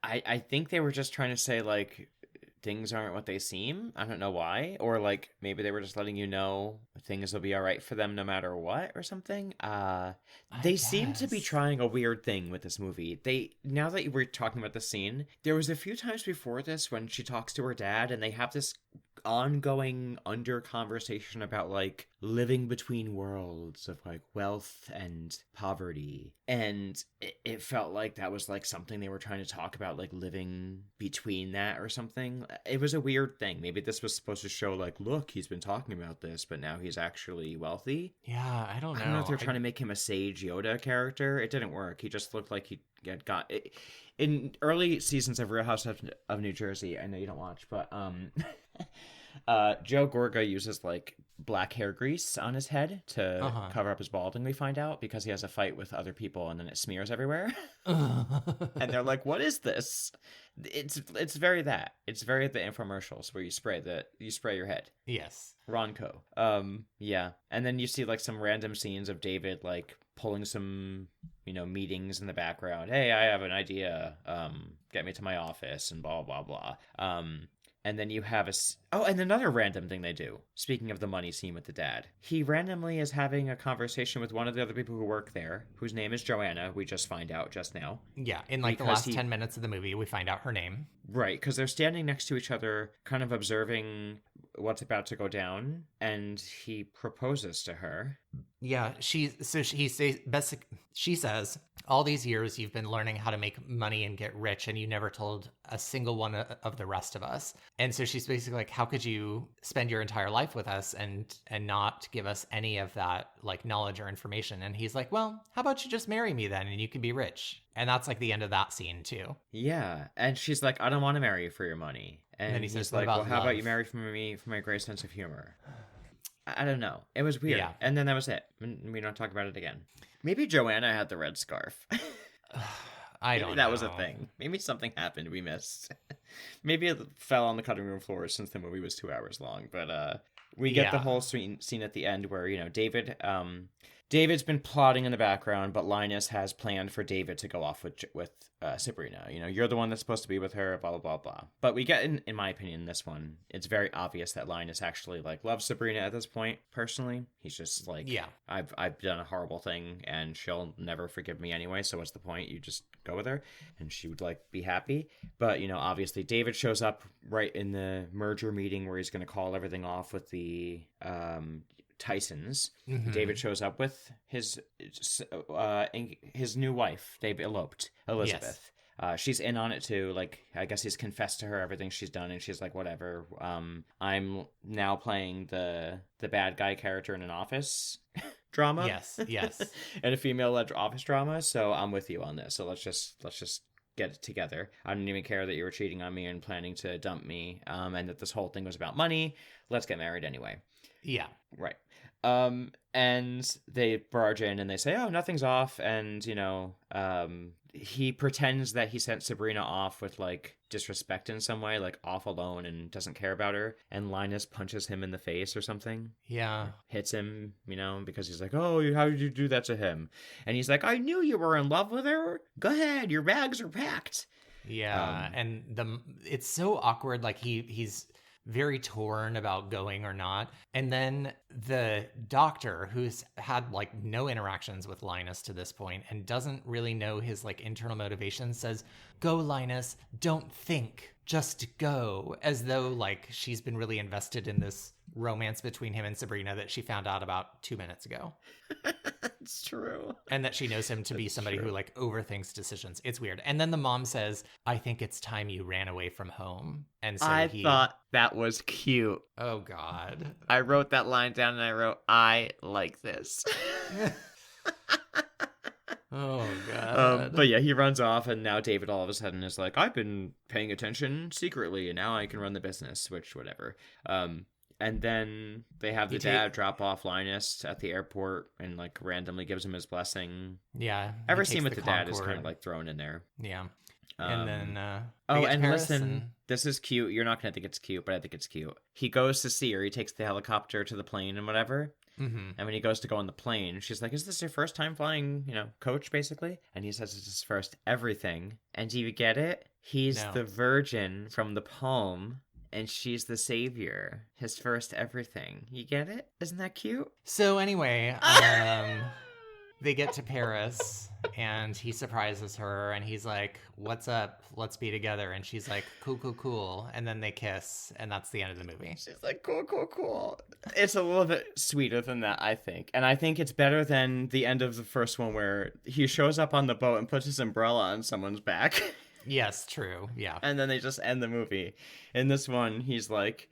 I think they were just trying to say like things aren't what they seem. I don't know why. Or like maybe they were just letting you know things will be all right for them no matter what or something. They seem to be trying a weird thing with this movie. Now that we're talking about the scene, there was a few times before this when she talks to her dad and they have this ongoing under conversation about like living between worlds of like wealth and poverty, and it felt like that was like something they were trying to talk about, like living between that or something. It was a weird thing. Maybe this was supposed to show like, look, he's been talking about this but now he's actually wealthy. I don't know if they're trying to make him a sage Yoda character. It didn't work. He just looked like he had got it. In early seasons of Real Housewives of New Jersey, I know you don't watch, but Joe Gorga uses like black hair grease on his head to cover up his balding, we find out, because he has a fight with other people and then it smears everywhere. And they're like, what is this? It's very that. It's very the infomercials where you spray your head. Yes. Ronco. Yeah. And then you see like some random scenes of David like pulling some, meetings in the background. Hey, I have an idea. Get me to my office and blah, blah, blah. And then you have and another random thing they do. Speaking of the money scene with the dad, he randomly is having a conversation with one of the other people who work there, whose name is Joanna. We just find out just now. Yeah, in like the last 10 minutes of the movie, we find out her name. Right, because they're standing next to each other, kind of observing what's about to go down, and he proposes to her. Yeah, she says, all these years you've been learning how to make money and get rich, and you never told a single one of the rest of us. And so she's basically like, how could you spend your entire life with us and not give us any of that like knowledge or information? And he's like, well, how about you just marry me then and you can be rich? And that's like the end of that scene too. Yeah, and she's like, I don't want to marry you for your money. And then he's like, well, how about you marry me for my great sense of humor? I don't know. It was weird. Yeah. And then that was it. We don't talk about it again. Maybe Joanna had the red scarf. I don't know. That was a thing. Maybe something happened we missed. Maybe it fell on the cutting room floor since the movie was 2 hours long. But we get the whole scene at the end where, David's been plotting in the background, but Linus has planned for David to go off with Sabrina. You're the one that's supposed to be with her, blah, blah, blah, blah. But we get, in my opinion, in this one, it's very obvious that Linus actually, like, loves Sabrina at this point, personally. He's just like, yeah, I've done a horrible thing, and she'll never forgive me anyway, so what's the point? You just go with her, and she would, like, be happy. But, obviously, David shows up right in the merger meeting where he's going to call everything off with the Tysons. Mm-hmm. David shows up with his new wife. They've eloped, Elizabeth. Yes. She's in on it too. Like, I guess he's confessed to her everything she's done, and she's like, whatever. I'm now playing the bad guy character in an office drama. Yes. And a female-led office drama. So I'm with you on this. So let's just get it together. I didn't even care that you were cheating on me and planning to dump me, and that this whole thing was about money. Let's get married anyway. Yeah. Right. And they barge in and they say, oh, nothing's off. And, he pretends that he sent Sabrina off with, like, disrespect in some way, like off alone and doesn't care about her. And Linus punches him in the face or something. Yeah. Hits him, because he's like, oh, how did you do that to him? And he's like, I knew you were in love with her. Go ahead. Your bags are packed. Yeah. And it's so awkward. Like he's very torn about going or not. And then the doctor, who's had like no interactions with Linus to this point and doesn't really know his like internal motivation, says, go Linus, don't think, just go, as though like she's been really invested in this romance between him and Sabrina that she found out about 2 minutes ago. It's true. And that she knows him to be somebody who like overthinks decisions. It's weird. And then the mom says, I think it's time you ran away from home. And so I thought that was cute. Oh, God. I wrote that line down and I wrote, I like this. Oh, God. But yeah, he runs off, and now David all of a sudden is like, I've been paying attention secretly, and now I can run the business, which, whatever. And then they have the dad drop off Linus at the airport and, like, randomly gives him his blessing. Yeah. Every scene with the dad is kind of, like, thrown in there. Yeah. And then... and listen, this is cute. You're not going to think it's cute, but I think it's cute. He goes to see her. He takes the helicopter to the plane and whatever. Mm-hmm. And when he goes to go on the plane, she's like, is this your first time flying, coach, basically? And he says it's his first everything. And do you get it? He's the virgin from the poem, and she's the savior. His first everything. You get it? Isn't that cute? So anyway, they get to Paris, and he surprises her, and he's like, what's up? Let's be together. And she's like, cool, cool, cool. And then they kiss, and that's the end of the movie. She's like, cool, cool, cool. It's a little bit sweeter than that, I think. And I think it's better than the end of the first one where he shows up on the boat and puts his umbrella on someone's back. Yes, true. Yeah. And then they just end the movie. In this one, he's like,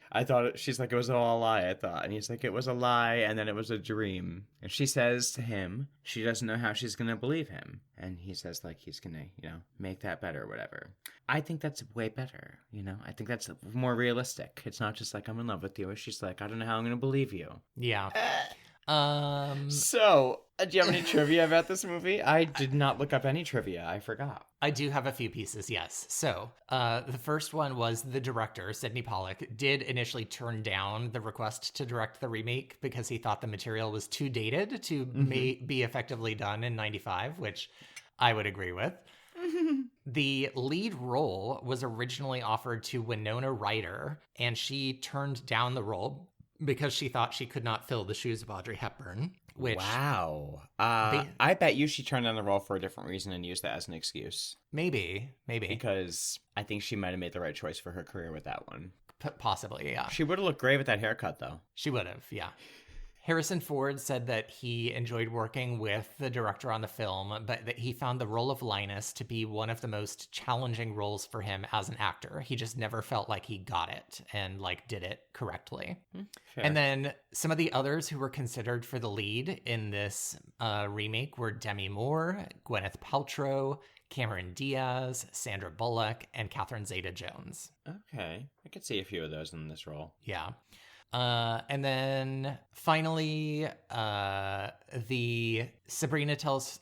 she's like, it was all a lie, I thought. And he's like, it was a lie, and then it was a dream. And she says to him, she doesn't know how she's going to believe him. And he says, like, he's going to, make that better or whatever. I think that's way better, I think that's more realistic. It's not just like, I'm in love with you. She's like, I don't know how I'm going to believe you. Yeah. So, do you have any trivia about this movie? I did not look up any trivia. I forgot. I do have a few pieces, yes. So, the first one was the director, Sidney Pollack, did initially turn down the request to direct the remake because he thought the material was too dated to be effectively done in 95, which I would agree with. The lead role was originally offered to Winona Ryder, and she turned down the role because she thought she could not fill the shoes of Audrey Hepburn. Which, wow. I bet you she turned down the role for a different reason and used that as an excuse. Maybe. Because I think she might have made the right choice for her career with that one. Possibly, yeah. She would have looked great with that haircut, though. She would have, yeah. Harrison Ford said that he enjoyed working with the director on the film, but that he found the role of Linus to be one of the most challenging roles for him as an actor. He just never felt like he got it and did it correctly. Fair. And then some of the others who were considered for the lead in this remake were Demi Moore, Gwyneth Paltrow, Cameron Diaz, Sandra Bullock, and Catherine Zeta-Jones. Okay. I could see a few of those in this role. Yeah. And then finally, the Sabrina tells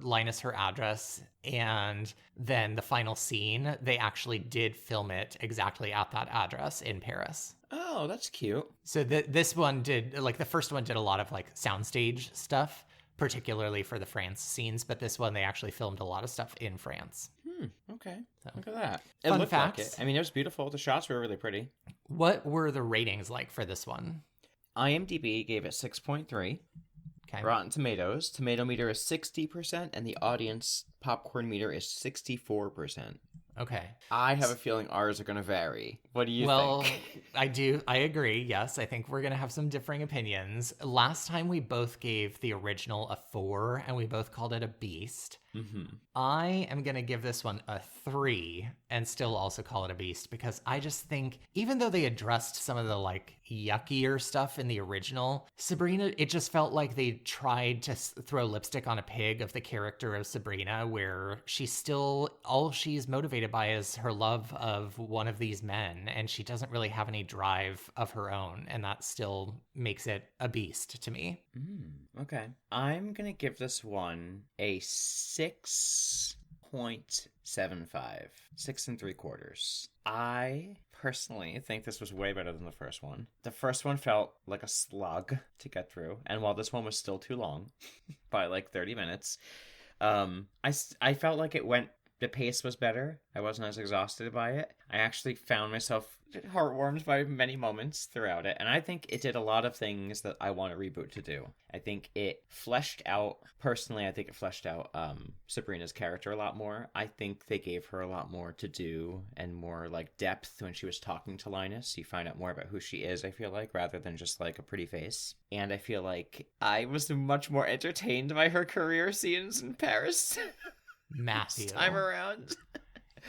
Linus her address, and then the final scene, they actually did film it exactly at that address in Paris. Oh, that's cute. So this one did, the first one did a lot of soundstage stuff, particularly for the France scenes, but this one they actually filmed a lot of stuff in France. Okay. So, look at that. Fun It looked facts. like it. I mean, it was beautiful. The shots were really pretty. What were the ratings like for this one? IMDb gave it 6.3. Okay. Rotten Tomatoes. Tomato meter is 60%, and the audience popcorn meter is 64%. Okay. I have a feeling ours are going to vary. What do you think? Well, I agree. Yes, I think we're going to have some differing opinions. Last time we both gave the original a 4, and we both called it a beast. Mm-hmm. I am going to give this one a 3 and still also call it a beast because I just think, even though they addressed some of the yuckier stuff in the original, Sabrina, it just felt like they tried to throw lipstick on a pig of the character of Sabrina, where all she's motivated by is her love of one of these men, and she doesn't really have any drive of her own, and that still makes it a beast to me. Okay. I'm going to give this one a 6.75. 6 3/4. I personally think this was way better than the first one. The first one felt like a slug to get through, and while this one was still too long by 30 minutes, I felt like it went the pace was better. I wasn't as exhausted by it. I actually found myself heartwarmed by many moments throughout it. And I think it did a lot of things that I want a reboot to do. I think it fleshed out, personally, I think it fleshed out Sabrina's character a lot more. I think they gave her a lot more to do and more like depth when she was talking to Linus. You find out more about who she is, I feel like, rather than just like a pretty face. And I feel like I was much more entertained by her career scenes in Paris. Matthew. This time around.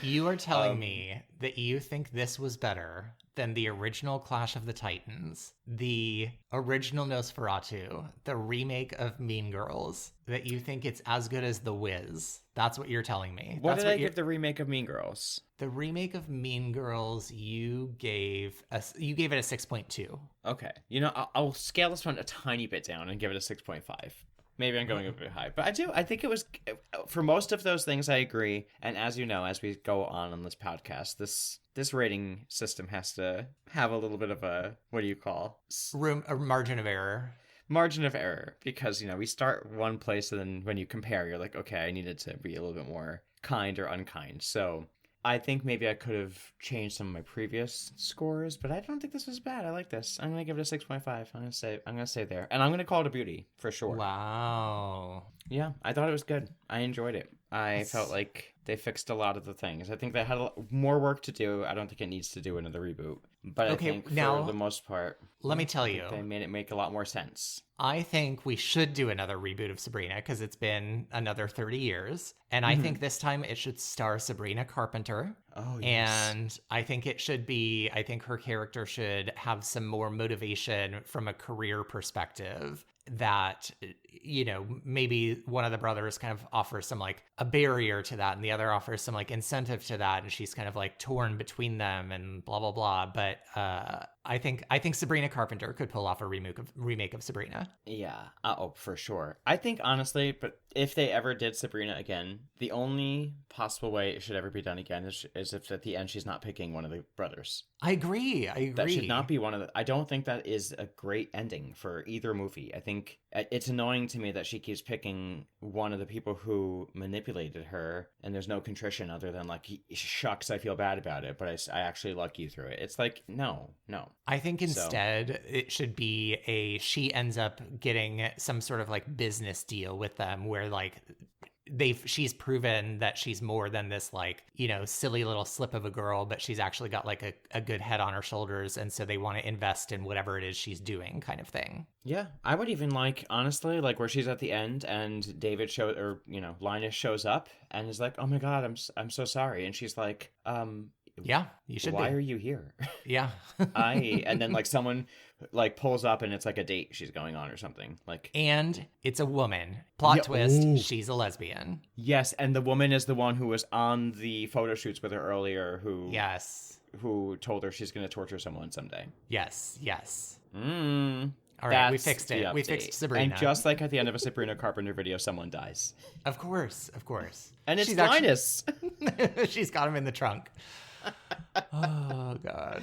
You are telling me that you think this was better than the original Clash of the Titans, the original Nosferatu, the remake of Mean Girls, that you think it's as good as The Wiz. That's what you're telling me. What did I give the remake of Mean Girls? The remake of Mean Girls, you gave it a 6.2. Okay. You know, I'll scale this one a tiny bit down and give it a 6.5. Maybe I'm going a bit high, but I think it was, for most of those things, I agree. And as you know, as we go on this podcast, this rating system has to have a little bit of a, what do you call? A margin of error. Margin of error, because, you know, we start one place and then when you compare, you're like, okay, I needed to be a little bit more kind or unkind. So I think maybe I could have changed some of my previous scores, but I don't think this was bad. I like this. I'm gonna give it a 6.5. I'm gonna say there, and I'm gonna call it a beauty for sure. Wow. Yeah, I thought it was good. I enjoyed it. I felt like they fixed a lot of the things. I think they had more work to do. I don't think it needs to do another reboot, but I think for the most part, let me tell you, they made it make a lot more sense. I think we should do another reboot of Sabrina because it's been another 30 years. And I think this time it should star Sabrina Carpenter. Oh, yes. And I think I think her character should have some more motivation from a career perspective that, you know, maybe one of the brothers kind of offers some like a barrier to that and the other offers some like incentive to that. And she's kind of like torn between them and blah, blah, blah. But I think Sabrina Carpenter could pull off a remake of Sabrina. Yeah. Oh, for sure. I think honestly, but if they ever did Sabrina again, the only possible way it should ever be done again is if at the end she's not picking one of the brothers. I agree. That should not be one of the... I don't think that is a great ending for either movie. I think it's annoying to me that she keeps picking one of the people who manipulated her, and there's no contrition other than like, shucks, I feel bad about it, but I actually luck you through it. It's like, no. I think instead it should be she ends up getting some sort of like business deal with them where like she's proven that she's more than this like, you know, silly little slip of a girl, but she's actually got like a good head on her shoulders, and so they want to invest in whatever it is she's doing, kind of thing. Yeah, I would even like, honestly, like where she's at the end and Linus shows up and is like, oh my god, I'm so sorry, and she's like, yeah, you should. Why are you here? Yeah. And then like someone like pulls up and it's like a date she's going on or something. Like, and it's a woman. Plot twist, ooh. She's a lesbian. Yes, and the woman is the one who was on the photo shoots with her earlier who told her she's going to torture someone someday. Yes. All right, that's we fixed it. We fixed Sabrina. And just like at the end of a Sabrina Carpenter video, someone dies. Of course. And it's Linus. She's got him in the trunk. Oh, God.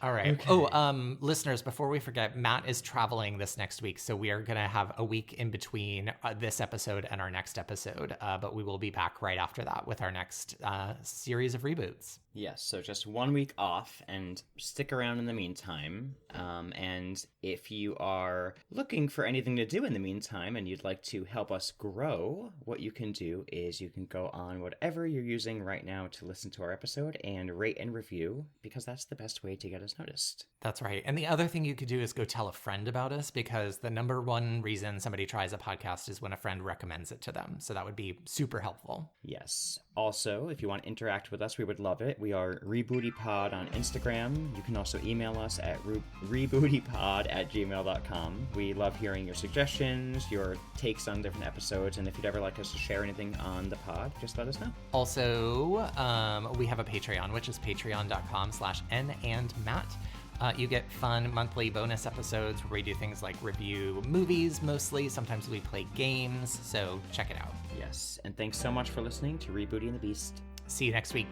All right. Okay. Oh, listeners, before we forget, Matt is traveling this next week, so we are going to have a week in between this episode and our next episode, but we will be back right after that with our next series of reboots. Yes, so just 1 week off, and stick around in the meantime. And if you are looking for anything to do in the meantime and you'd like to help us grow, what you can do is you can go on whatever you're using right now to listen to our episode and rate and review, because that's the best way to get us noticed. That's right. And the other thing you could do is go tell a friend about us, because the number one reason somebody tries a podcast is when a friend recommends it to them. So that would be super helpful. Yes. Also, if you want to interact with us, we would love it. We are RebootyPod on Instagram. You can also email us at rebootypod@gmail.com. We love hearing your suggestions, your takes on different episodes, and if you'd ever like us to share anything on the pod, just let us know. Also, we have a Patreon, which is patreon.com/NandMatt. You get fun monthly bonus episodes where we do things like review movies mostly. Sometimes we play games, so check it out. Yes, and thanks so much for listening to Rebooting the Beast. See you next week.